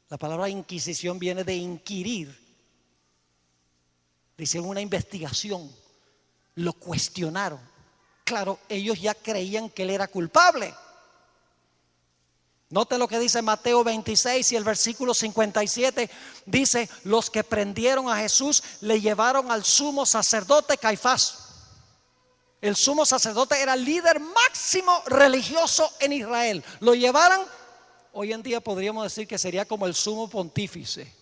La palabra inquisición viene de inquirir. Le hicieron una investigación, lo cuestionaron. Claro, ellos ya creían que él era culpable. Note lo que dice Mateo 26 y el versículo 57. Dice: los que prendieron a Jesús le llevaron al sumo sacerdote Caifás. El sumo sacerdote era el líder máximo religioso en Israel. Lo llevaron, hoy en día podríamos decir que sería como el sumo pontífice.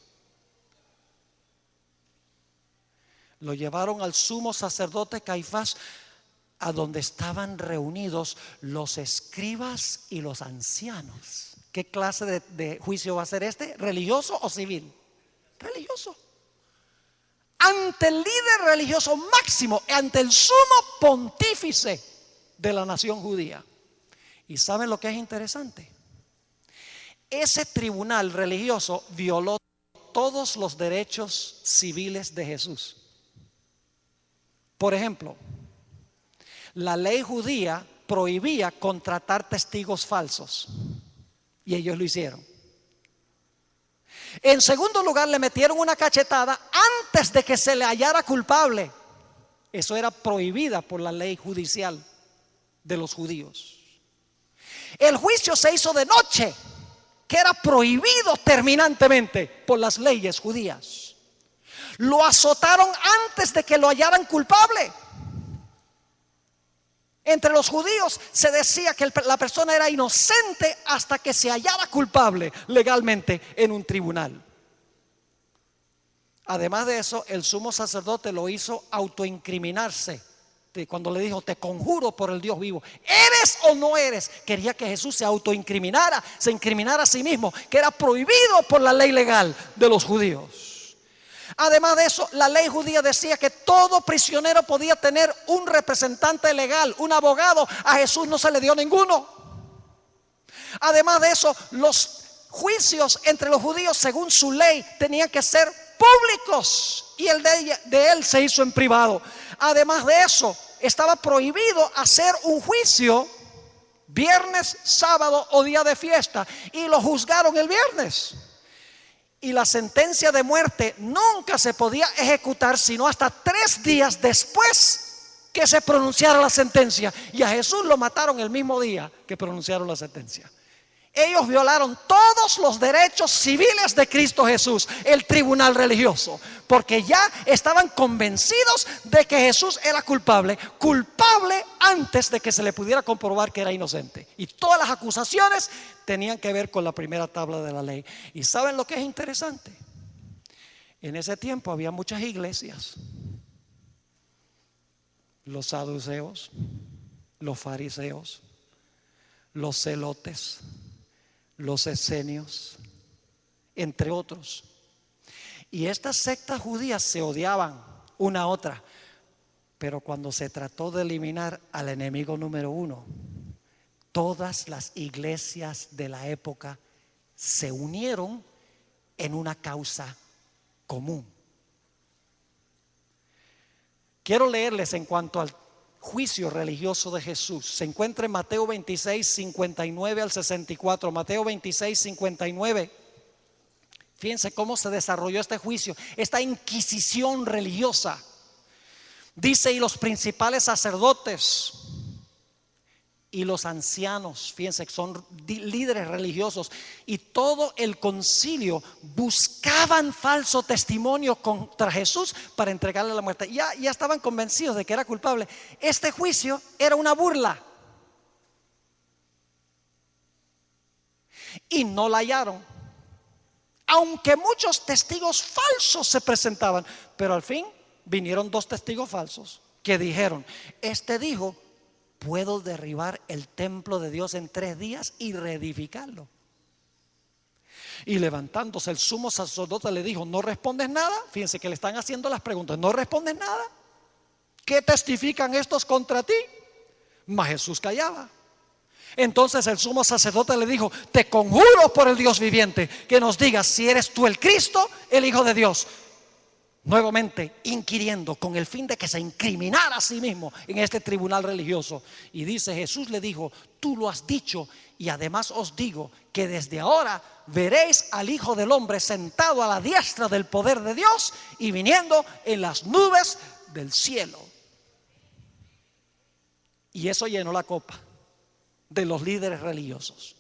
Lo llevaron al sumo sacerdote Caifás, a donde estaban reunidos los escribas y los ancianos. ¿Qué clase de juicio va a ser este? ¿Religioso o civil? Religioso. Ante el líder religioso máximo, ante el sumo pontífice de la nación judía. ¿Y saben lo que es interesante? Ese tribunal religioso violó todos los derechos civiles de Jesús. Por ejemplo, la ley judía prohibía contratar testigos falsos, y ellos lo hicieron. En segundo lugar, le metieron una cachetada antes de que se le hallara culpable. Eso era prohibida por la ley judicial de los judíos. El juicio se hizo de noche, que era prohibido terminantemente por las leyes judías. Lo azotaron antes de que lo hallaran culpable. Entre los judíos se decía que la persona era inocente hasta que se hallara culpable legalmente en un tribunal. Además de eso, el sumo sacerdote lo hizo autoincriminarse. Cuando le dijo: te conjuro por el Dios vivo, ¿eres o no eres? Quería que Jesús se autoincriminara, se incriminara a sí mismo, que era prohibido por la ley legal de los judíos. Además de eso, la ley judía decía que todo prisionero podía tener un representante legal, un abogado. A Jesús no se le dio ninguno. Además de eso, los juicios entre los judíos, según su ley, tenían que ser públicos, y el de él se hizo en privado. Además de eso, estaba prohibido hacer un juicio viernes, sábado o día de fiesta, y lo juzgaron el viernes. Y la sentencia de muerte nunca se podía ejecutar sino hasta 3 días después que se pronunciara la sentencia. Y a Jesús lo mataron el mismo día que pronunciaron la sentencia. Ellos violaron todos los derechos civiles de Cristo Jesús, el tribunal religioso, porque ya estaban convencidos de que Jesús era culpable antes de que se le pudiera comprobar que era inocente. Y todas las acusaciones tenían que ver con la primera tabla de la ley. ¿Y saben lo que es interesante? En ese tiempo había muchas iglesias, los saduceos, los fariseos, los celotes, los esenios, entre otros. Y estas sectas judías se odiaban una a otra, pero cuando se trató de eliminar al enemigo número uno, todas las iglesias de la época se unieron en una causa común. Quiero leerles en cuanto al juicio religioso de Jesús. Se encuentra en Mateo 26, 59 al 64. Mateo 26, 59. Fíjense cómo se desarrolló este juicio, esta inquisición religiosa. Dice: y los principales sacerdotes y los ancianos, fíjense que son líderes religiosos, y todo el concilio buscaban falso testimonio contra Jesús para entregarle la muerte. Ya estaban convencidos de que era culpable. Este juicio era una burla y no la hallaron, aunque muchos testigos falsos se presentaban. Pero al fin vinieron 2 testigos falsos que dijeron: este dijo, puedo derribar el templo de Dios en 3 días y reedificarlo. Y levantándose el sumo sacerdote le dijo: ¿no respondes nada? Fíjense que le están haciendo las preguntas. ¿No respondes nada? ¿Qué testifican estos contra ti? Mas Jesús callaba. Entonces el sumo sacerdote le dijo: te conjuro por el Dios viviente que nos digas si eres tú el Cristo, el Hijo de Dios. Nuevamente inquiriendo con el fin de que se incriminara a sí mismo en este tribunal religioso. Y dice: Jesús le dijo: tú lo has dicho, y además os digo que desde ahora veréis al Hijo del Hombre sentado a la diestra del poder de Dios y viniendo en las nubes del cielo. Y eso llenó la copa de los líderes religiosos.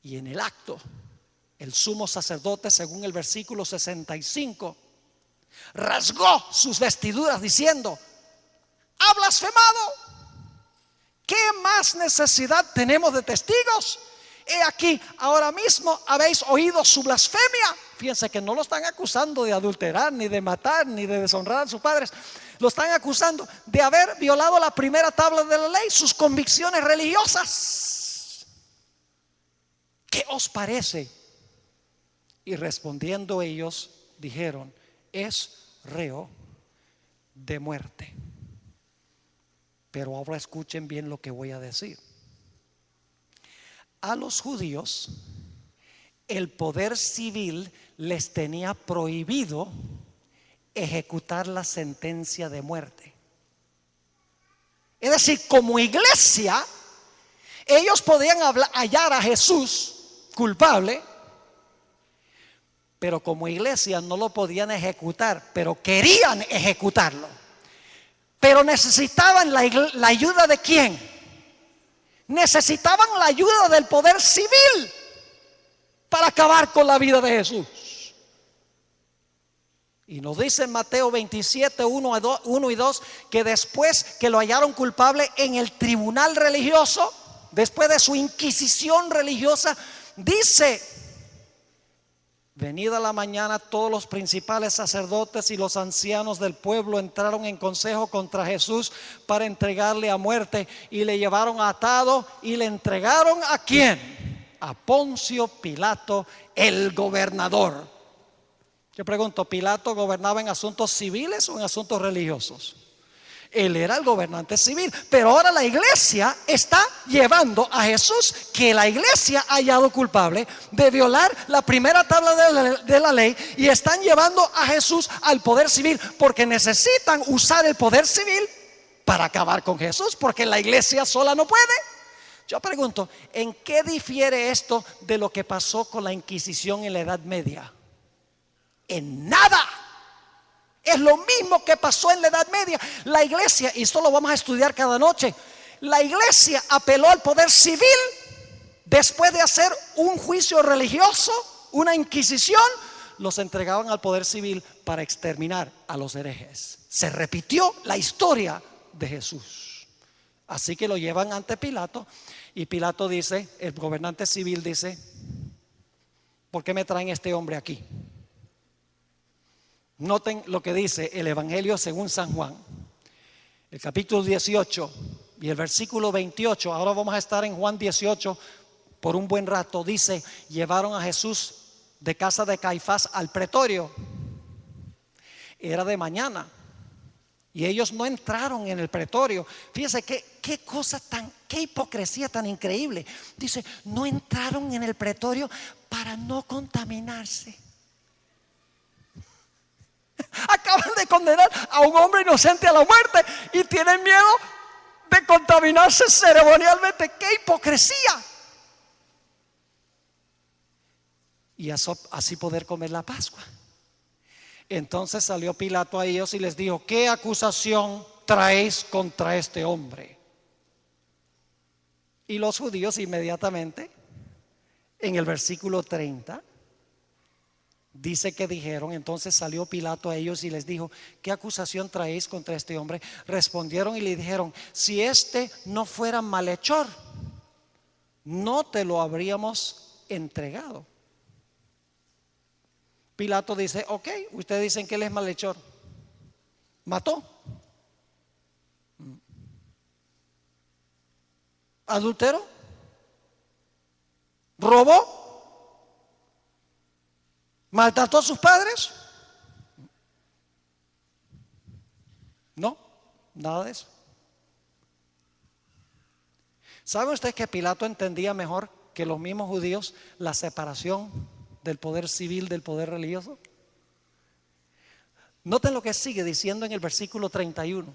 Y en el acto, el sumo sacerdote, según el versículo 65, rasgó sus vestiduras diciendo: ha blasfemado. ¿Qué más necesidad tenemos de testigos? He aquí, ahora mismo habéis oído su blasfemia. Fíjense que no lo están acusando de adulterar, ni de matar, ni de deshonrar a sus padres. Lo están acusando de haber violado la primera tabla de la ley, sus convicciones religiosas. ¿Qué os parece? Y respondiendo ellos dijeron: es reo de muerte. Pero ahora escuchen bien lo que voy a decir. A los judíos el poder civil les tenía prohibido ejecutar la sentencia de muerte. Es decir, como iglesia ellos podían hallar a Jesús culpable, pero como iglesia no lo podían ejecutar, pero querían ejecutarlo. Pero necesitaban la ayuda de ¿quién? Necesitaban la ayuda del poder civil para acabar con la vida de Jesús. Y nos dice en Mateo 27, 1 y 2, que después que lo hallaron culpable en el tribunal religioso, después de su inquisición religiosa, dice: venida la mañana, todos los principales sacerdotes y los ancianos del pueblo entraron en consejo contra Jesús para entregarle a muerte, y le llevaron atado y le entregaron ¿a quién? A Poncio Pilato, el gobernador. Yo pregunto, ¿Pilato gobernaba en asuntos civiles o en asuntos religiosos? Él era el gobernante civil, pero ahora la iglesia está llevando a Jesús, que la iglesia ha hallado culpable de violar la primera tabla de la ley, y están llevando a Jesús al poder civil porque necesitan usar el poder civil para acabar con Jesús, porque la iglesia sola no puede. Yo pregunto, ¿en qué difiere esto de lo que pasó con la Inquisición en la Edad Media? En nada. Es lo mismo que pasó en la Edad Media. La iglesia, y esto lo vamos a estudiar cada noche, la iglesia apeló al poder civil después de hacer un juicio religioso, una inquisición. Los entregaban al poder civil para exterminar a los herejes. Se repitió la historia de Jesús. Así que lo llevan ante Pilato, y Pilato dice, el gobernante civil dice: ¿por qué me traen este hombre aquí? Noten lo que dice el Evangelio según San Juan. el capítulo 18 y el versículo 28, ahora vamos a estar en Juan 18 por un buen rato, dice, llevaron a Jesús de casa de Caifás al pretorio. Era de mañana y ellos no entraron en el pretorio. Fíjense qué cosa qué hipocresía tan increíble. Dice, no entraron en el pretorio para no contaminarse. Acaban de condenar a un hombre inocente a la muerte y tienen miedo de contaminarse ceremonialmente. ¡Qué hipocresía! Y así poder comer la Pascua. Entonces salió Pilato a ellos y les dijo, ¿qué acusación traéis contra este hombre? Y los judíos inmediatamente, en el versículo 30, dice que dijeron, entonces salió Pilato a ellos y les dijo, ¿qué acusación traéis contra este hombre? Respondieron y le dijeron, si este no fuera malhechor, no te lo habríamos entregado. Pilato dice, ok, ustedes dicen que él es malhechor. ¿Mató? ¿Adulteró? ¿Robó? ¿Maltrató a sus padres? No, nada de eso. ¿Sabe usted que Pilato entendía mejor que los mismos judíos la separación del poder civil del poder religioso? Noten lo que sigue diciendo en el versículo 31.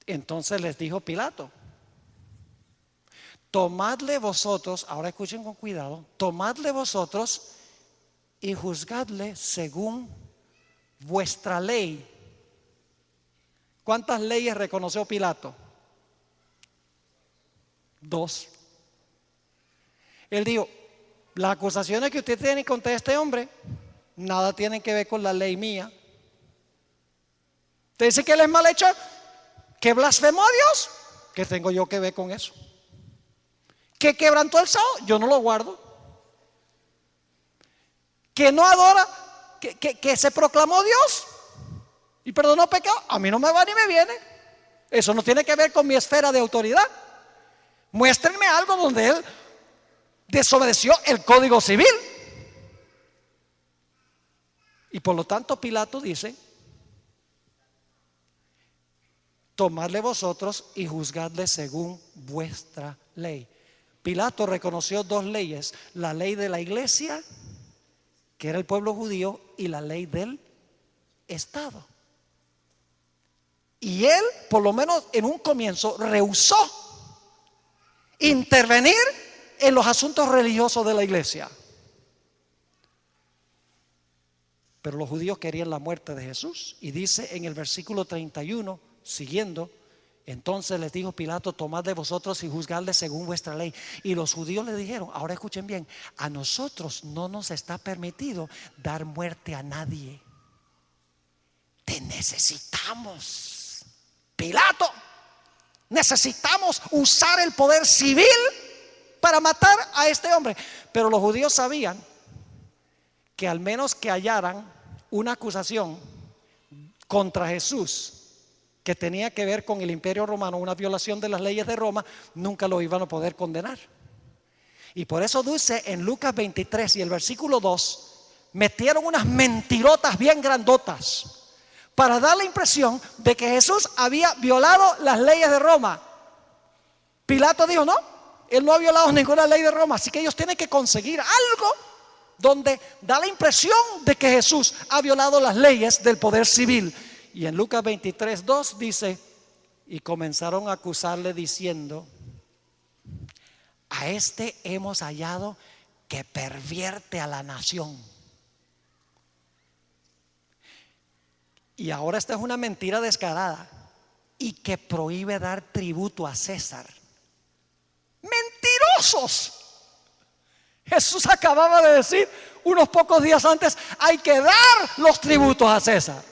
Entonces les dijo Pilato, tomadle vosotros, ahora escuchen con cuidado, tomadle vosotros y juzgadle según vuestra ley. ¿Cuántas leyes reconoció Pilato? 2. Él dijo, las acusaciones que usted tiene contra este hombre nada tienen que ver con la ley mía. Usted dice que él es malhechor, que blasfemó a Dios, ¿qué tengo yo que ver con eso? Que quebrantó el sábado, yo no lo guardo. Que no adora, que se proclamó Dios y perdonó pecado, a mí no me va ni me viene. Eso no tiene que ver con mi esfera de autoridad. Muéstrenme algo donde él desobedeció el código civil. Y por lo tanto Pilato dice, tomadle vosotros y juzgadle según vuestra ley. Pilato reconoció 2 leyes, la ley de la iglesia, que era el pueblo judío, y la ley del Estado. Y él, por lo menos en un comienzo, rehusó intervenir en los asuntos religiosos de la iglesia. Pero los judíos querían la muerte de Jesús. Y dice en el versículo 31, siguiendo, entonces les dijo Pilato, tomad de vosotros y juzgadle según vuestra ley. Y los judíos le dijeron, ahora escuchen bien, a nosotros no nos está permitido dar muerte a nadie. Te necesitamos, Pilato. Necesitamos usar el poder civil para matar a este hombre. Pero los judíos sabían que al menos que hallaran una acusación contra Jesús que tenía que ver con el imperio romano, una violación de las leyes de Roma, nunca lo iban a poder condenar. Y por eso dice en Lucas 23 y el versículo 2, metieron unas mentirotas bien grandotas para dar la impresión de que Jesús había violado las leyes de Roma. Pilato dijo, no, él no ha violado ninguna ley de Roma, así que ellos tienen que conseguir algo donde da la impresión de que Jesús ha violado las leyes del poder civil. Y en Lucas 23:2 dice, y comenzaron a acusarle diciendo, a este hemos hallado que pervierte a la nación. Y ahora esta es una mentira descarada, y que prohíbe dar tributo a César. ¡Mentirosos! Jesús acababa de decir unos pocos días antes, hay que dar los tributos a César.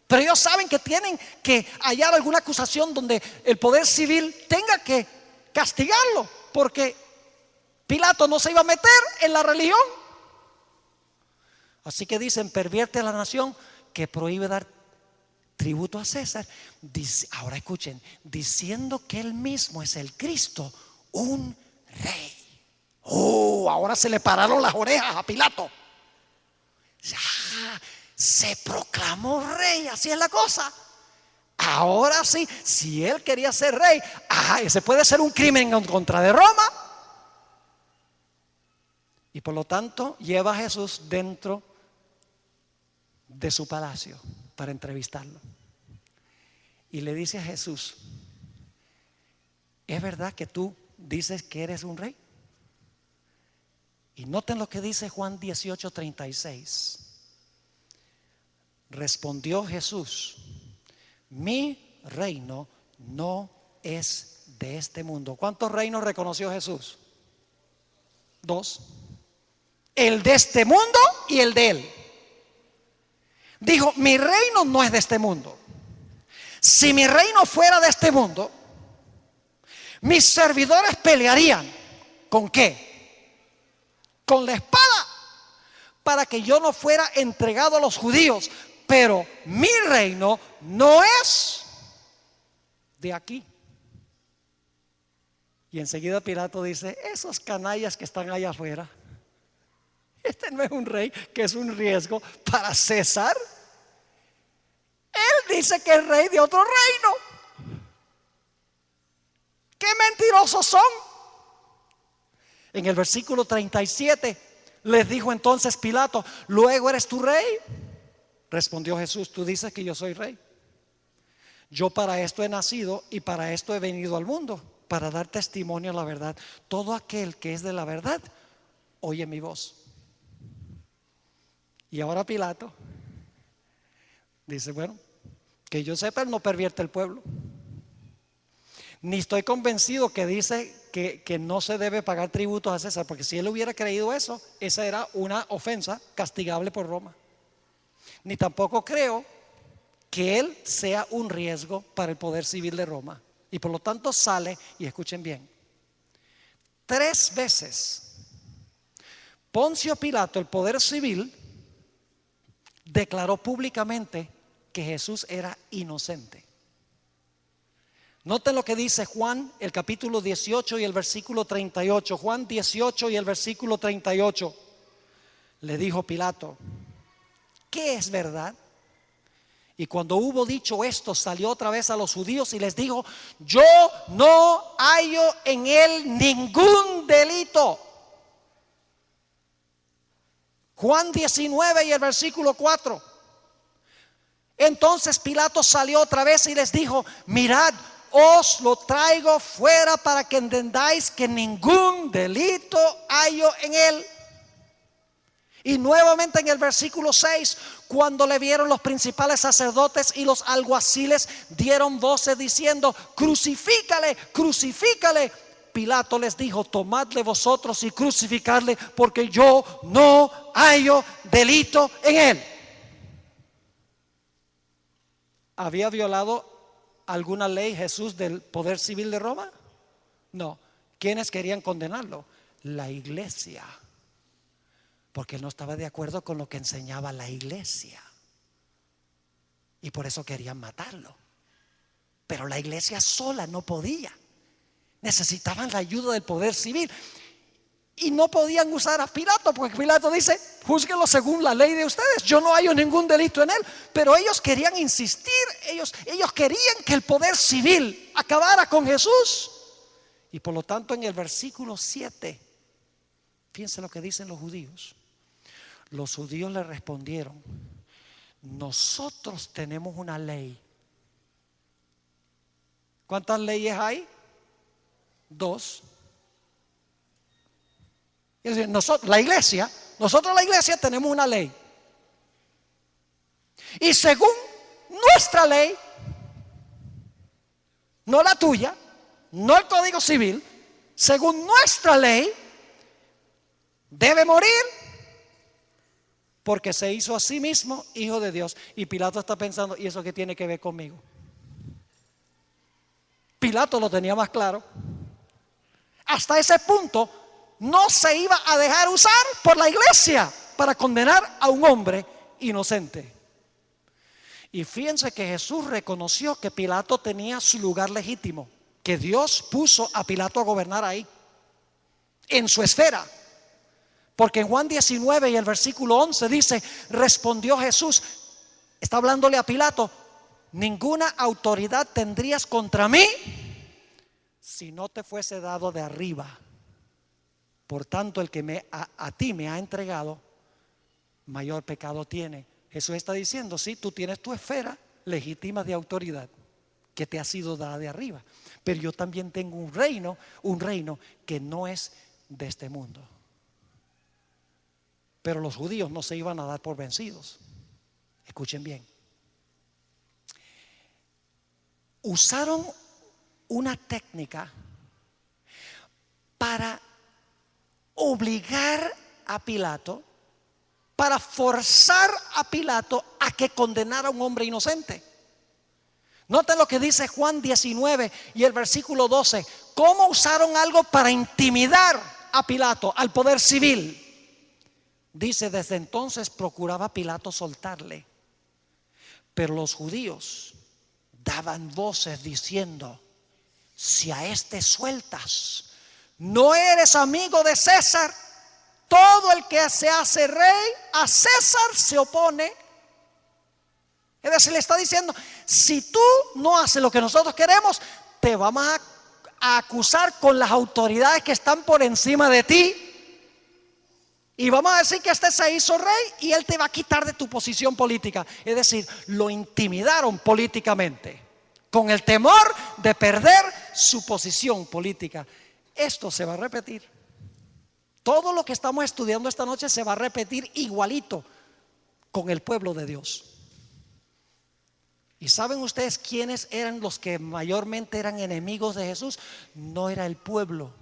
Pero ellos saben que tienen que hallar alguna acusación donde el poder civil tenga que castigarlo, porque Pilato no se iba a meter en la religión. Así que dicen, pervierte a la nación, que prohíbe dar tributo a César. Ahora escuchen, diciendo que él mismo es el Cristo, un rey. Ahora se le pararon las orejas a Pilato. Se proclamó rey, así es la cosa. Ahora sí, si él quería ser rey, ese puede ser un crimen en contra de Roma. Y por lo tanto lleva a Jesús dentro de su palacio para entrevistarlo. Y le dice a Jesús: ¿es verdad que tú dices que eres un rey? Y noten lo que dice Juan 18:36. Respondió Jesús: mi reino no es de este mundo. ¿Cuántos reinos reconoció Jesús? 2. El de este mundo y el de él. Dijo: mi reino no es de este mundo. Si mi reino fuera de este mundo, mis servidores pelearían. ¿Con qué? Con la espada, para que yo no fuera entregado a los judíos. Pero mi reino no es de aquí. Y enseguida Pilato dice: esos canallas que están allá afuera, este no es un rey, que es un riesgo para César. Él dice que es rey de otro reino. ¡Qué mentirosos son! En el versículo 37 les dijo entonces Pilato: ¿luego eres tú rey? Respondió Jesús: tú dices que yo soy rey. Yo para esto he nacido y para esto he venido al mundo, para dar testimonio a la verdad. Todo aquel que es de la verdad oye mi voz. Y ahora Pilato dice: bueno, que yo sepa, él no pervierte el pueblo. Ni estoy convencido que dice que no se debe pagar tributos a César, porque si él hubiera creído eso, esa era una ofensa castigable por Roma. Ni tampoco creo que él sea un riesgo para el poder civil de Roma. Y por lo tanto sale, y escuchen bien, 3 veces Poncio Pilato, el poder civil, declaró públicamente que Jesús era inocente. Noten lo que dice Juan, el capítulo 18 y el versículo 38. Juan 18 y el versículo 38. Le dijo Pilato: ¿qué es verdad? Y cuando hubo dicho esto, salió otra vez a los judíos y les dijo: yo no hallo en él ningún delito. Juan 19 y el versículo 4. Entonces Pilato salió otra vez y les dijo: mirad, os lo traigo fuera para que entendáis que ningún delito hallo en él. Y nuevamente en el versículo 6, cuando le vieron los principales sacerdotes y los alguaciles, dieron voces diciendo: crucifícale, crucifícale. Pilato les dijo: tomadle vosotros y crucificadle, porque yo no hallo delito en él. ¿Había violado alguna ley Jesús del poder civil de Roma? No. ¿Quiénes querían condenarlo? La iglesia. Porque él no estaba de acuerdo con lo que enseñaba la iglesia. Y por eso querían matarlo. Pero la iglesia sola no podía. Necesitaban la ayuda del poder civil. Y no podían usar a Pilato, porque Pilato dice: júzguenlo según la ley de ustedes, yo no hallo ningún delito en él. Pero ellos querían insistir, ellos querían que el poder civil acabara con Jesús. Y por lo tanto en el versículo 7, fíjense lo que dicen los judíos. Los judíos le respondieron: nosotros tenemos una ley. ¿Cuántas leyes hay? 2. Es decir, nosotros la iglesia tenemos una ley. Y según nuestra ley, no la tuya, no el Código Civil, según nuestra ley, debe morir porque se hizo a sí mismo hijo de Dios. Y Pilato está pensando: ¿y eso qué tiene que ver conmigo? Pilato lo tenía más claro. Hasta ese punto no se iba a dejar usar por la iglesia para condenar a un hombre inocente. Y fíjense que Jesús reconoció que Pilato tenía su lugar legítimo, que Dios puso a Pilato a gobernar ahí, en su esfera. Porque en Juan 19 y el versículo 11 dice, respondió Jesús, está hablándole a Pilato, ninguna autoridad tendrías contra mí si no te fuese dado de arriba. Por tanto, el que a ti me ha entregado, mayor pecado tiene. Jesús está diciendo, sí, tú tienes tu esfera legítima de autoridad que te ha sido dada de arriba, pero yo también tengo un reino que no es de este mundo. Pero los judíos no se iban a dar por vencidos. Escuchen bien. Usaron una técnica para obligar a Pilato, para forzar a Pilato a que condenara a un hombre inocente. Noten lo que dice Juan 19 y el versículo 12. Cómo usaron algo para intimidar a Pilato, al poder civil. Dice, desde entonces procuraba Pilato soltarle, pero los judíos daban voces diciendo, si a este sueltas, no eres amigo de César. Todo el que se hace rey, a César se opone. Es decir, le está diciendo, si tú no haces lo que nosotros queremos, te vamos a acusar con las autoridades que están por encima de ti. Y vamos a decir que este se hizo rey y él te va a quitar de tu posición política. Es decir, lo intimidaron políticamente, con el temor de perder su posición política. Esto se va a repetir. Todo lo que estamos estudiando esta noche se va a repetir igualito con el pueblo de Dios. ¿Y saben ustedes quiénes eran los que mayormente eran enemigos de Jesús? No era el pueblo,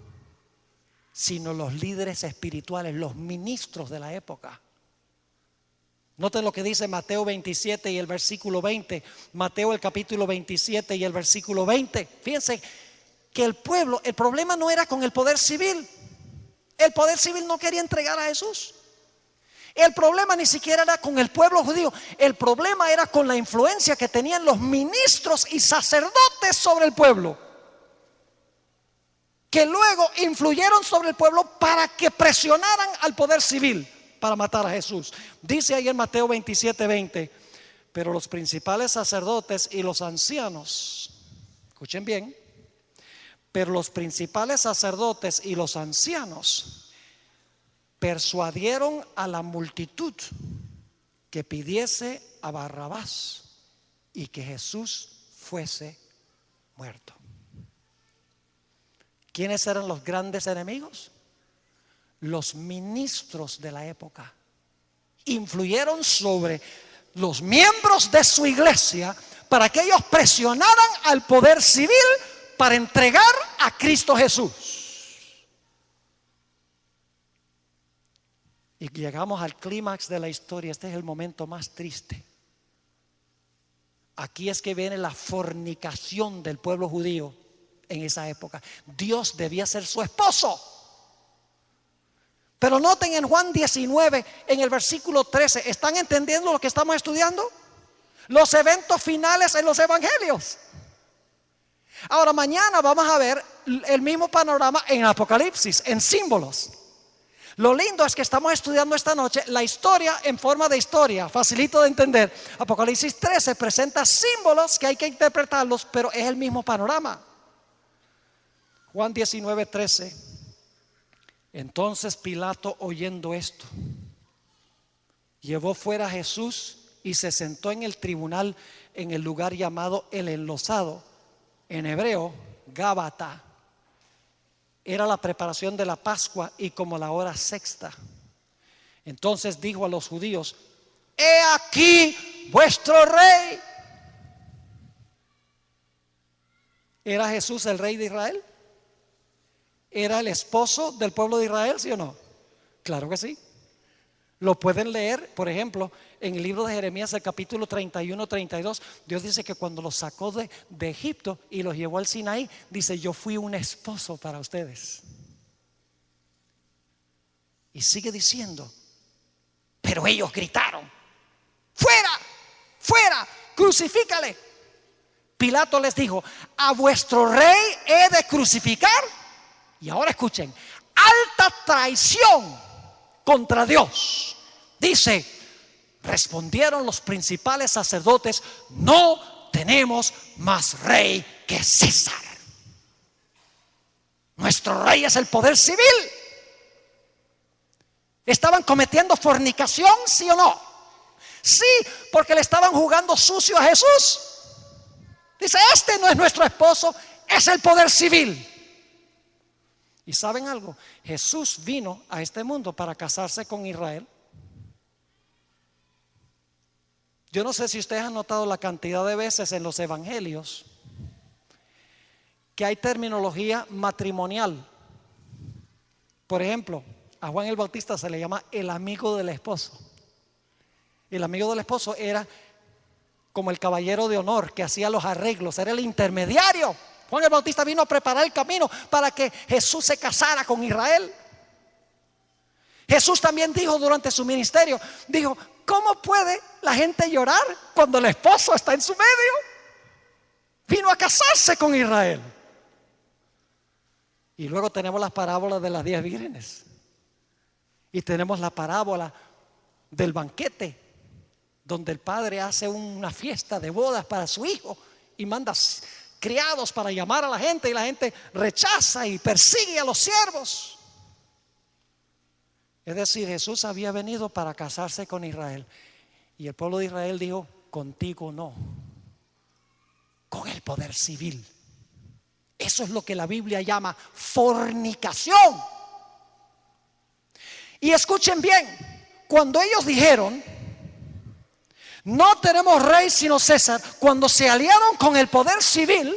sino los líderes espirituales, los ministros de la época. Noten lo que dice Mateo 27 y el versículo 20. Mateo el capítulo 27 y el versículo 20. Fíjense que el pueblo, el problema no era con el poder civil. El poder civil no quería entregar a Jesús. El problema ni siquiera era con el pueblo judío. El problema era con la influencia que tenían los ministros y sacerdotes sobre el pueblo, que luego influyeron sobre el pueblo para que presionaran al poder civil para matar a Jesús. Dice ahí en Mateo 27:20, pero los principales sacerdotes y los ancianos, escuchen bien, pero los principales sacerdotes y los ancianos persuadieron a la multitud que pidiese a Barrabás y que Jesús fuese muerto. ¿Quiénes eran los grandes enemigos? Los ministros de la época. Influyeron sobre los miembros de su iglesia para que ellos presionaran al poder civil para entregar a Cristo Jesús. Y llegamos al clímax de la historia. Este es el momento más triste. Aquí es que viene la fornicación del pueblo judío en esa época. Dios debía ser su esposo. Pero noten en Juan 19, en el versículo 13, ¿están entendiendo lo que estamos estudiando? Los eventos finales en los evangelios. Ahora mañana vamos a ver el mismo panorama en Apocalipsis, en símbolos. Lo lindo es que estamos estudiando esta noche la historia en forma de historia, facilito de entender. Apocalipsis 13 presenta símbolos que hay que interpretarlos, pero es el mismo panorama. Juan 19:13. Entonces Pilato, oyendo esto, llevó fuera a Jesús y se sentó en el tribunal en el lugar llamado el Enlosado, en hebreo Gábata. Era la preparación de la Pascua y como la hora sexta. Entonces dijo a los judíos: he aquí vuestro rey. ¿Era Jesús el rey de Israel? ¿Era el esposo del pueblo de Israel, sí o no? Claro que sí. Lo pueden leer, por ejemplo, en el libro de Jeremías, el capítulo 31-32. Dios dice que cuando los sacó de Egipto y los llevó al Sinaí, dice: yo fui un esposo para ustedes. Y sigue diciendo: pero ellos gritaron: fuera, fuera, crucifícale. Pilato les dijo: a vuestro rey he de crucificar. Y ahora escuchen, alta traición contra Dios. Dice: respondieron los principales sacerdotes: no tenemos más rey que César. Nuestro rey es el poder civil. ¿Estaban cometiendo fornicación, sí o no? Sí, porque le estaban jugando sucio a Jesús. Dice: este no es nuestro esposo, es el poder civil. ¿Y saben algo? Jesús vino a este mundo para casarse con Israel. Yo no sé si ustedes han notado la cantidad de veces en los evangelios que hay terminología matrimonial. Por ejemplo, a Juan el Bautista se le llama el amigo del esposo. El amigo del esposo era como el caballero de honor que hacía los arreglos, era el intermediario. Juan el Bautista vino a preparar el camino para que Jesús se casara con Israel. Jesús también dijo durante su ministerio, dijo: ¿cómo puede la gente llorar cuando el esposo está en su medio? Vino a casarse con Israel. Y luego tenemos las parábolas de las 10 vírgenes. Y tenemos la parábola del banquete, donde el padre hace una fiesta de bodas para su hijo y manda criados para llamar a la gente, y la gente rechaza y persigue a los siervos. Es decir, Jesús había venido para casarse con Israel, y el pueblo de Israel dijo: contigo no, con el poder civil. Eso es lo que la Biblia llama fornicación. Y escuchen bien, cuando ellos dijeron: no tenemos rey sino César, cuando se aliaron con el poder civil,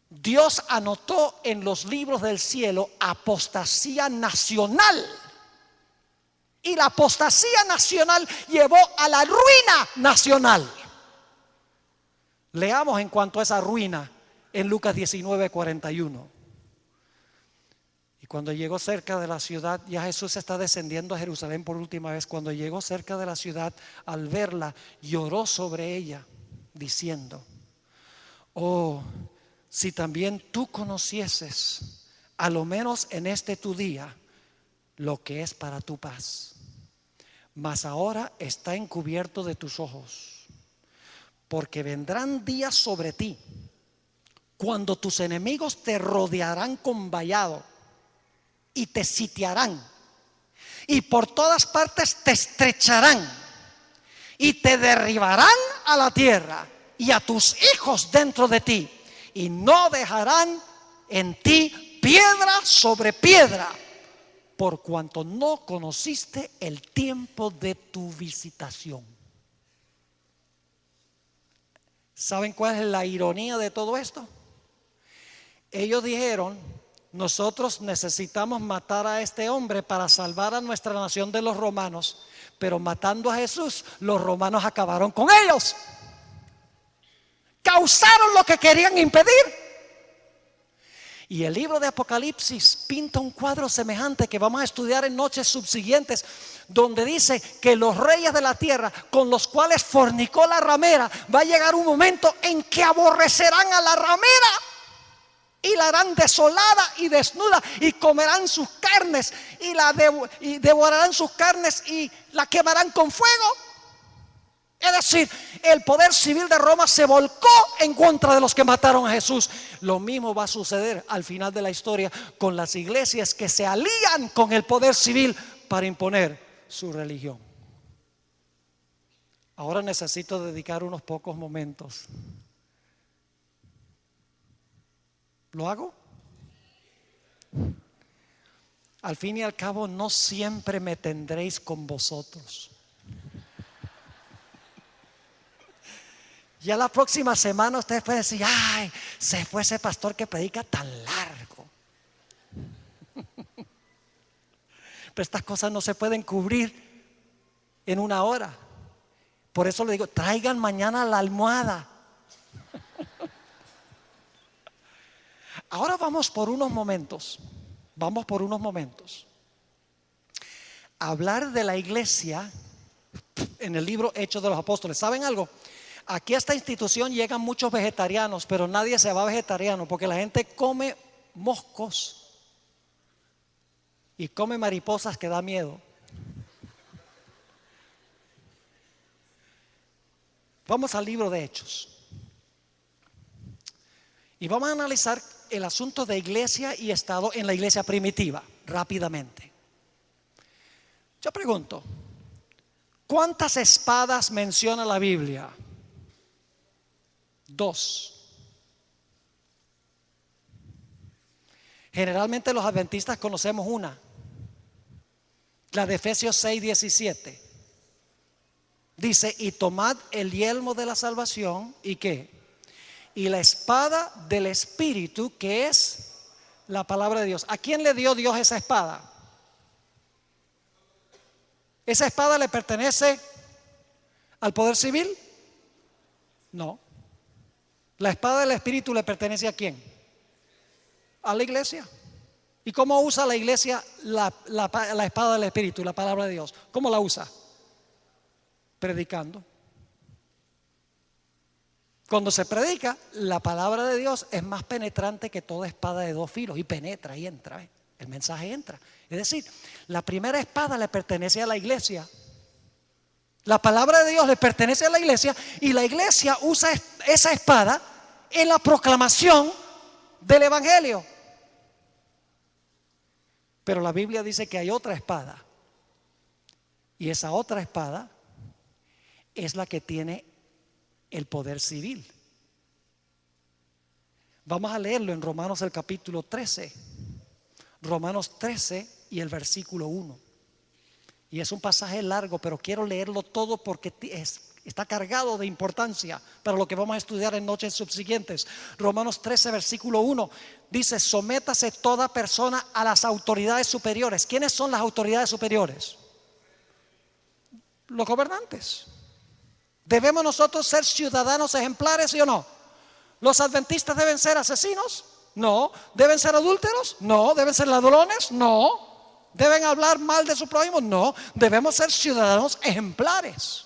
Dios anotó en los libros del cielo apostasía nacional. Y la apostasía nacional llevó a la ruina nacional. Leamos en cuanto a esa ruina en Lucas 19:41. Y cuando llegó cerca de la ciudad, ya Jesús está descendiendo a Jerusalén por última vez. Cuando llegó cerca de la ciudad, al verla, lloró sobre ella, diciendo: oh, si también tú conocieses, a lo menos en este tu día, lo que es para tu paz. Mas ahora está encubierto de tus ojos, porque vendrán días sobre ti, cuando tus enemigos te rodearán con vallado y te sitiarán, y por todas partes te estrecharán y te derribarán a la tierra y a tus hijos dentro de ti, y no dejarán en ti piedra sobre piedra, por cuanto no conociste el tiempo de tu visitación. ¿Saben cuál es la ironía de todo esto? Ellos dijeron: nosotros necesitamos matar a este hombre para salvar a nuestra nación de los romanos, pero matando a Jesús, los romanos acabaron con ellos. Causaron lo que querían impedir. Y el libro de Apocalipsis pinta un cuadro semejante que vamos a estudiar en noches subsiguientes, donde dice que los reyes de la tierra, con los cuales fornicó la ramera, va a llegar un momento en que aborrecerán a la ramera y la harán desolada y desnuda, y comerán sus carnes y devorarán sus carnes y la quemarán con fuego. Es decir, el poder civil de Roma se volcó en contra de los que mataron a Jesús. Lo mismo va a suceder al final de la historia con las iglesias que se alían con el poder civil para imponer su religión. Ahora necesito dedicar unos pocos momentos. ¿Lo hago? Al fin y al cabo, no siempre me tendréis con vosotros. Ya la próxima semana ustedes pueden decir: ay, se fue ese pastor que predica tan largo. Pero estas cosas no se pueden cubrir en una hora. Por eso le digo: traigan mañana la almohada. Ahora vamos por unos momentos a hablar de la iglesia en el libro Hechos de los Apóstoles. ¿Saben algo? Aquí a esta institución llegan muchos vegetarianos, pero nadie se va vegetariano porque la gente come moscos y come mariposas que da miedo. Vamos al libro de Hechos y vamos a analizar el asunto de iglesia y Estado en la iglesia primitiva rápidamente. Yo pregunto, ¿cuántas espadas menciona la Biblia? 2. Generalmente los adventistas conocemos una, la de Efesios 6:17. Dice, y tomad el yelmo de la salvación, ¿y qué? Y la espada del Espíritu, que es la palabra de Dios. ¿A quién le dio Dios esa espada? ¿Esa espada le pertenece al poder civil? No. La espada del Espíritu le pertenece ¿a quién? A la iglesia. ¿Y cómo usa la iglesia la espada del Espíritu, la palabra de Dios? ¿Cómo la usa? Predicando. Cuando se predica, la palabra de Dios es más penetrante que toda espada de 2 filos y penetra y entra. El mensaje entra. Es decir, la primera espada le pertenece a la iglesia. La palabra de Dios le pertenece a la iglesia y la iglesia usa esa espada en la proclamación del evangelio. Pero la Biblia dice que hay otra espada y esa otra espada es la que tiene el poder civil. Vamos a leerlo en Romanos el capítulo 13. Romanos 13 y el versículo 1. Y es un pasaje largo, pero quiero leerlo todo porque está cargado de importancia para lo que vamos a estudiar en noches subsiguientes. Romanos 13, versículo 1 dice, sométase toda persona a las autoridades superiores. ¿Quiénes son las autoridades superiores? Los gobernantes. ¿Debemos nosotros ser ciudadanos ejemplares, sí o no? ¿Los adventistas deben ser asesinos? No. ¿Deben ser adúlteros? No. ¿Deben ser ladrones? No. ¿Deben hablar mal de su prójimo? No. Debemos ser ciudadanos ejemplares.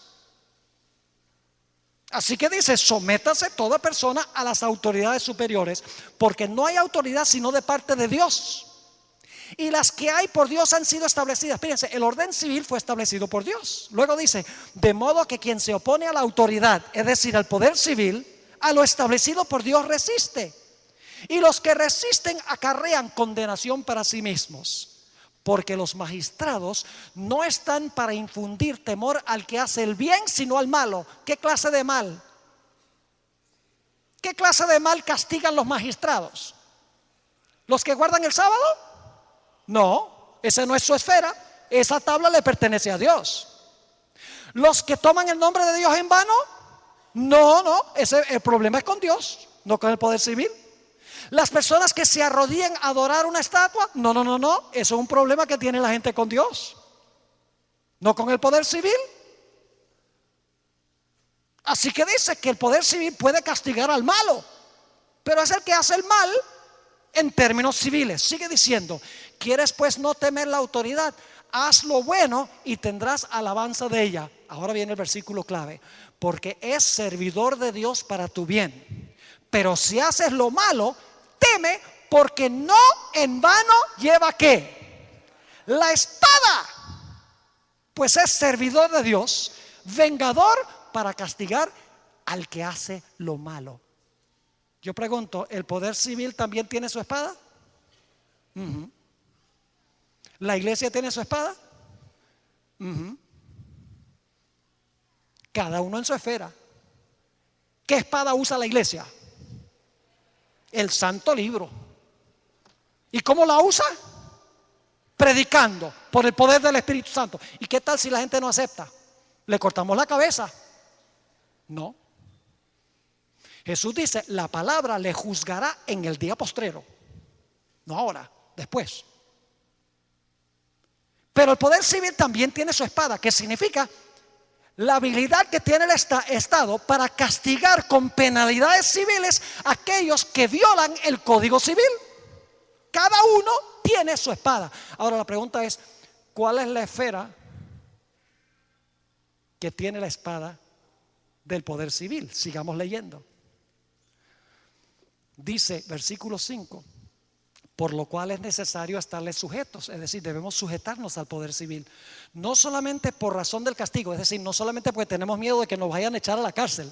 Así que dice, sométase toda persona a las autoridades superiores, porque no hay autoridad sino de parte de Dios. Y las que hay por Dios han sido establecidas. Fíjense, el orden civil fue establecido por Dios. Luego dice, de modo que quien se opone a la autoridad, es decir, al poder civil, a lo establecido por Dios resiste. Y los que resisten acarrean condenación para sí mismos. Porque los magistrados no están para infundir temor al que hace el bien, sino al malo. ¿Qué clase de mal? ¿Qué clase de mal castigan los magistrados? ¿Los que guardan el sábado? No, esa no es su esfera. Esa tabla le pertenece a Dios. ¿Los que toman el nombre de Dios en vano? No, el problema es con Dios, no con el poder civil. Las personas que se arrodillan a adorar una estatua, no, eso es un problema que tiene la gente con Dios, no con el poder civil. Así que dice que el poder civil puede castigar al malo, pero es el que hace el mal en términos civiles. Sigue diciendo, ¿quieres pues no temer la autoridad? Haz lo bueno y tendrás alabanza de ella. Ahora viene el versículo clave, porque es servidor de Dios para tu bien. Pero si haces lo malo, teme, porque no en vano lleva ¿qué? La espada, pues es servidor de Dios, vengador para castigar al que hace lo malo. Yo pregunto, ¿el poder civil también tiene su espada? ¿La iglesia tiene su espada? Cada uno en su esfera. ¿Qué espada usa la iglesia? El santo libro. ¿Y cómo la usa? Predicando por el poder del Espíritu Santo. ¿Y qué tal si la gente no acepta? ¿Le cortamos la cabeza? No. Jesús dice, la palabra le juzgará en el día postrero. No ahora, después. Pero el poder civil también tiene su espada, que significa la habilidad que tiene el Estado para castigar con penalidades civiles a aquellos que violan el Código Civil. Cada uno tiene su espada. Ahora la pregunta es, ¿cuál es la esfera que tiene la espada del poder civil. Sigamos leyendo. Dice, versículo 5, por lo cual es necesario estarles sujetos, es decir, debemos sujetarnos al poder civil, no solamente por razón del castigo, es decir, no solamente porque tenemos miedo de que nos vayan a echar a la cárcel,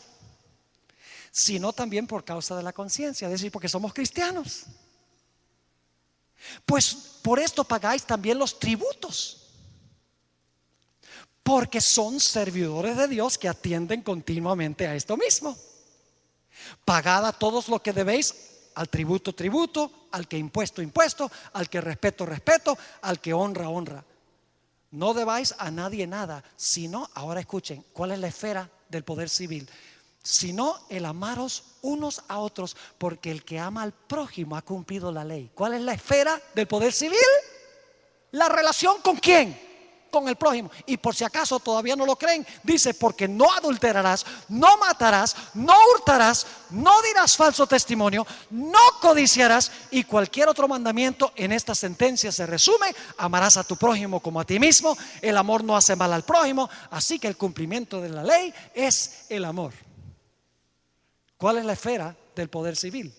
sino también por causa de la conciencia, es decir, porque somos cristianos. Pues por esto pagáis también los tributos, porque son servidores de Dios que atienden continuamente a esto mismo. Pagad a todos lo que debéis, al tributo, tributo, al que impuesto, impuesto, al que respeto, respeto, al que honra, honra. No debáis a nadie nada, sino, ahora escuchen, ¿cuál es la esfera del poder civil? Sino el amaros unos a otros, porque el que ama al prójimo ha cumplido la ley. ¿Cuál es la esfera del poder civil? La relación con quién, con el prójimo. Y por si acaso todavía no lo creen, dice, porque no adulterarás, no matarás, no hurtarás, no dirás falso testimonio, no codiciarás, y cualquier otro mandamiento en esta sentencia se resume: amarás a tu prójimo como a ti mismo. El amor no hace mal al prójimo, así que el cumplimiento de la ley es el amor. ¿Cuál es la esfera del poder civil?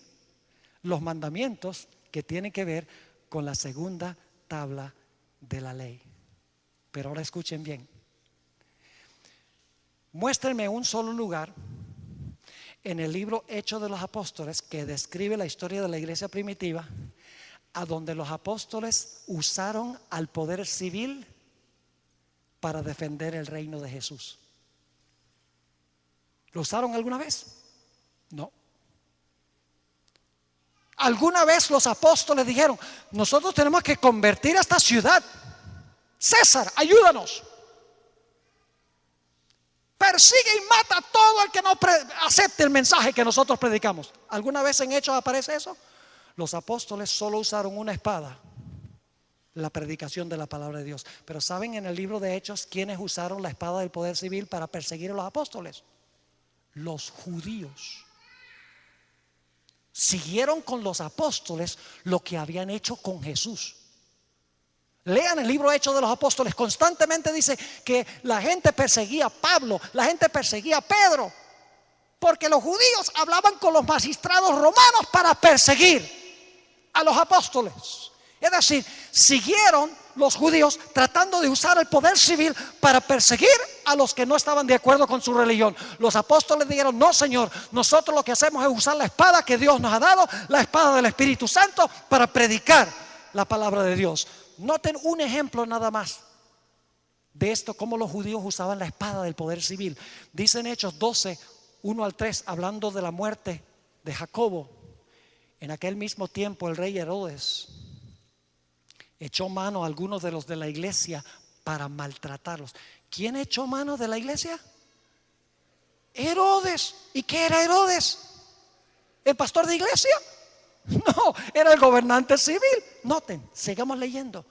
Los mandamientos que tienen que ver con la segunda tabla de la ley. Pero ahora escuchen bien. Muéstrenme un solo lugar en el libro Hechos de los Apóstoles que describe la historia de la iglesia primitiva, a donde los apóstoles usaron al poder civil para defender el reino de Jesús. ¿Lo usaron alguna vez? No. Alguna vez los apóstoles dijeron: nosotros tenemos que convertir a esta ciudad. César, ayúdanos. Persigue y mata a todo el que no acepte el mensaje que nosotros predicamos. ¿Alguna vez en Hechos aparece eso? Los apóstoles solo usaron una espada, la predicación de la palabra de Dios. Pero ¿saben en el libro de Hechos quiénes usaron la espada del poder civil para perseguir a los apóstoles? Los judíos. Siguieron con los apóstoles lo que habían hecho con Jesús. Lean el libro Hechos de los Apóstoles. Constantemente dice que la gente perseguía a Pablo, la gente perseguía a Pedro, porque los judíos hablaban con los magistrados romanos para perseguir a los apóstoles. Es decir, siguieron los judíos tratando de usar el poder civil para perseguir a los que no estaban de acuerdo con su religión. Los apóstoles dijeron: no, Señor, nosotros lo que hacemos es usar la espada que Dios nos ha dado, la espada del Espíritu Santo, para predicar la palabra de Dios. Noten un ejemplo nada más de esto, cómo los judíos usaban la espada del poder civil. Dice en Hechos 12, 1 al 3, hablando de la muerte de Jacobo: en aquel mismo tiempo el rey Herodes echó mano a algunos de los de la iglesia para maltratarlos. ¿Quién echó mano de la iglesia? Herodes. ¿Y qué era Herodes? ¿El pastor de iglesia? No, era el gobernante civil. Noten, sigamos leyendo.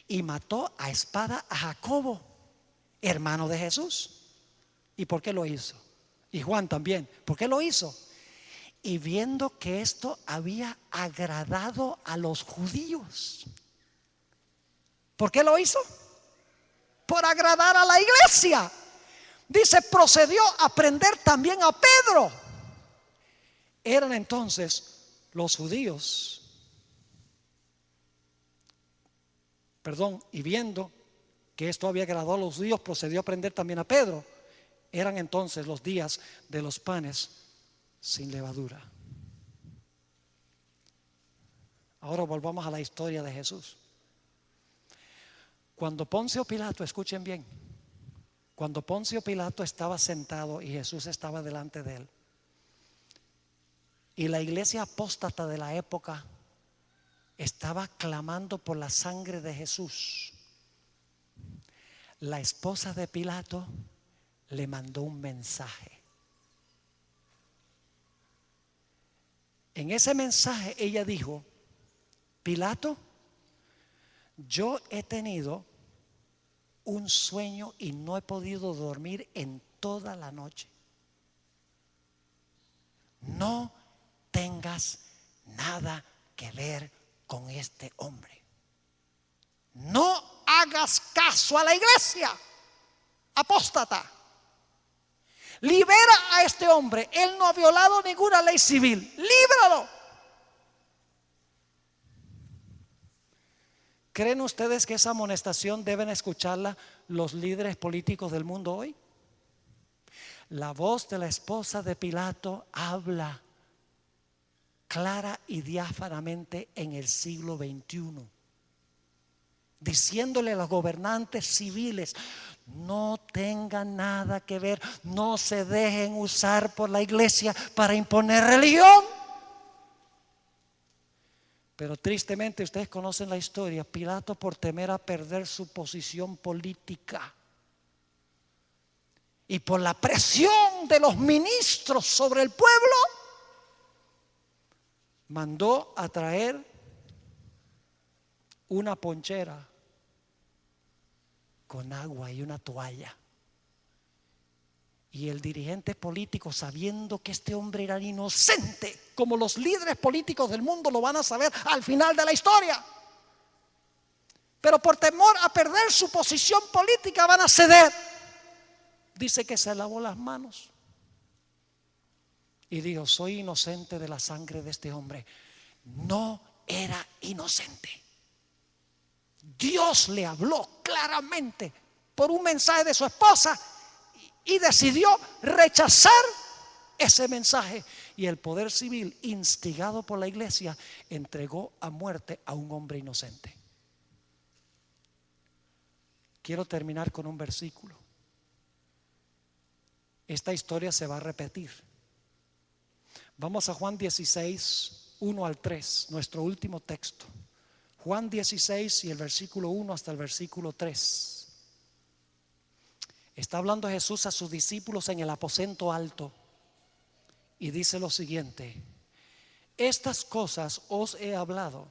Y mató a espada a Jacobo, hermano de Jesús. ¿Y por qué lo hizo? Y Juan también. ¿Por qué lo hizo? Y viendo que esto había agradado a los judíos. ¿Por qué lo hizo? Por agradar a la iglesia. Dice, procedió a prender también a Pedro. Eran entonces los judíos, y viendo que esto había agradado a los judíos, procedió a prender también a Pedro. Eran entonces los días de los panes sin levadura. Ahora volvamos a la historia de Jesús. Cuando Poncio Pilato, escuchen bien, cuando Poncio Pilato estaba sentado y Jesús estaba delante de él, y la iglesia apóstata de la época estaba clamando por la sangre de Jesús, la esposa de Pilato le mandó un mensaje. En ese mensaje ella dijo: Pilato, yo he tenido un sueño y no he podido dormir en toda la noche. No tengas nada que ver con este hombre. No hagas caso a la iglesia apóstata. Libera a este hombre. Él no ha violado ninguna ley civil. Líbralo. ¿Creen ustedes que esa amonestación deben escucharla los líderes políticos del mundo hoy? La voz de la esposa de Pilato habla clara y diáfanamente en el siglo XXI, diciéndole a los gobernantes civiles: no tengan nada que ver, no se dejen usar por la iglesia para imponer religión. Pero tristemente, ustedes conocen la historia. Pilato, por temer a perder su posición política y por la presión de los ministros sobre el pueblo, mandó a traer una ponchera con agua y una toalla. Y el dirigente político, sabiendo que este hombre era inocente, como los líderes políticos del mundo lo van a saber al final de la historia, pero por temor a perder su posición política van a ceder, dice que se lavó las manos y dijo: soy inocente de la sangre de este hombre. No era inocente. Dios le habló claramente por un mensaje de su esposa y decidió rechazar ese mensaje. Y el poder civil, instigado por la iglesia, entregó a muerte a un hombre inocente. Quiero terminar con un versículo. Esta historia se va a repetir. Vamos a Juan 16, 1 al 3, nuestro último texto. Juan 16 y el versículo 1 hasta el versículo 3. Está hablando Jesús a sus discípulos en el aposento alto y dice lo siguiente: estas cosas os he hablado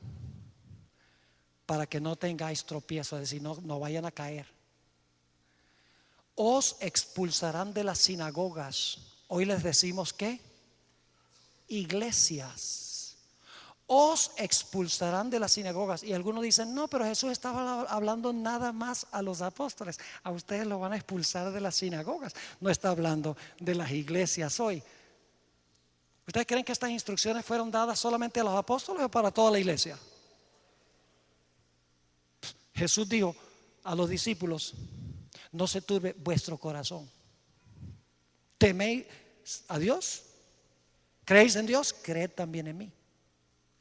para que no tengáis tropiezo, es decir, no vayan a caer. Os expulsarán de las sinagogas. Hoy les decimos ¿qué? Iglesias. Os expulsarán de las sinagogas. Y algunos dicen: no, pero Jesús estaba hablando nada más a los apóstoles. A ustedes lo van a expulsar de las sinagogas. No está hablando de las iglesias hoy. ¿Ustedes creen que estas instrucciones fueron dadas solamente a los apóstoles o para toda la iglesia? Jesús dijo a los discípulos: no se turbe vuestro corazón. ¿Teméis a Dios? ¿Creéis en Dios? Creed también en mí.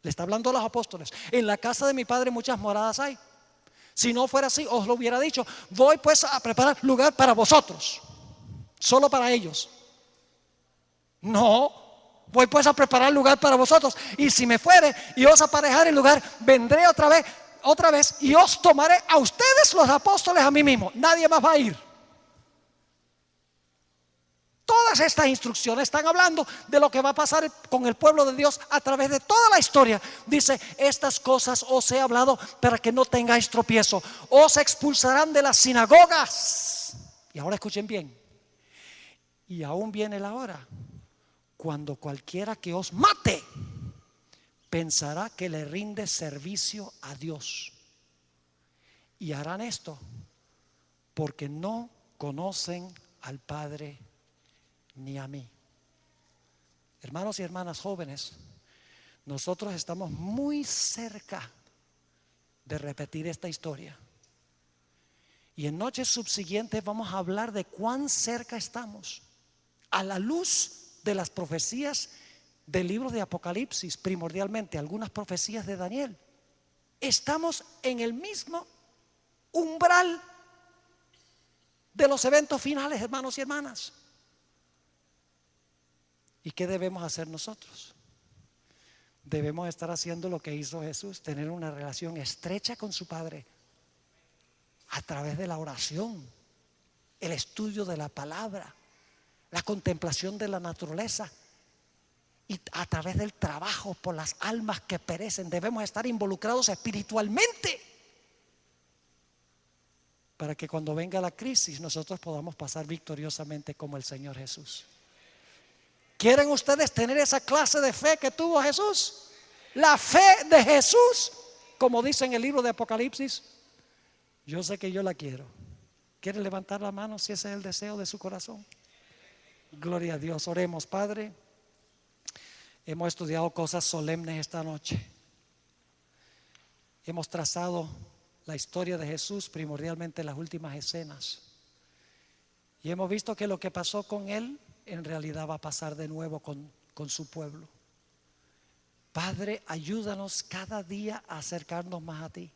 Le está hablando a los apóstoles. En la casa de mi Padre muchas moradas hay. Si no fuera así, os lo hubiera dicho. Voy pues a preparar lugar para vosotros. Solo para ellos. No, voy pues a preparar lugar para vosotros. Y si me fuere y os aparejar el lugar, vendré otra vez y os tomaré a ustedes, los apóstoles, a mí mismo. Nadie más va a ir. Todas estas instrucciones están hablando de lo que va a pasar con el pueblo de Dios a través de toda la historia. Dice: estas cosas os he hablado para que no tengáis tropiezo. Os expulsarán de las sinagogas. Y ahora escuchen bien. Y aún viene la hora cuando cualquiera que os mate pensará que le rinde servicio a Dios. Y harán esto porque no conocen al Padre ni a mí. Hermanos y hermanas jóvenes, nosotros estamos muy cerca de repetir esta historia. Y en noches subsiguientes vamos a hablar de cuán cerca estamos, a la luz de las profecías del libro de Apocalipsis, primordialmente algunas profecías de Daniel. Estamos en el mismo umbral de los eventos finales, hermanos y hermanas. ¿Y qué debemos hacer nosotros? Debemos estar haciendo lo que hizo Jesús: tener una relación estrecha con su Padre a través de la oración, el estudio de la palabra, la contemplación de la naturaleza y a través del trabajo por las almas que perecen. Debemos estar involucrados espiritualmente para que cuando venga la crisis nosotros podamos pasar victoriosamente como el Señor Jesús. ¿Quieren ustedes tener esa clase de fe que tuvo Jesús? La fe de Jesús, como dice en el libro de Apocalipsis. Yo sé que yo la quiero. ¿Quiere levantar la mano si ese es el deseo de su corazón? Gloria a Dios. Oremos, Padre. Hemos estudiado cosas solemnes esta noche. Hemos trazado la historia de Jesús, primordialmente las últimas escenas. Y hemos visto que lo que pasó con Él en realidad va a pasar de nuevo con su pueblo. Padre, ayúdanos cada día a acercarnos más a ti,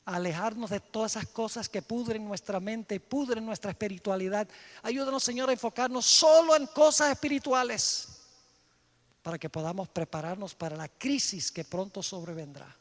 a alejarnos de todas esas cosas que pudren nuestra mente, pudren nuestra espiritualidad. Ayúdanos, Señor, a enfocarnos solo en cosas espirituales, para que podamos prepararnos para la crisis que pronto sobrevendrá.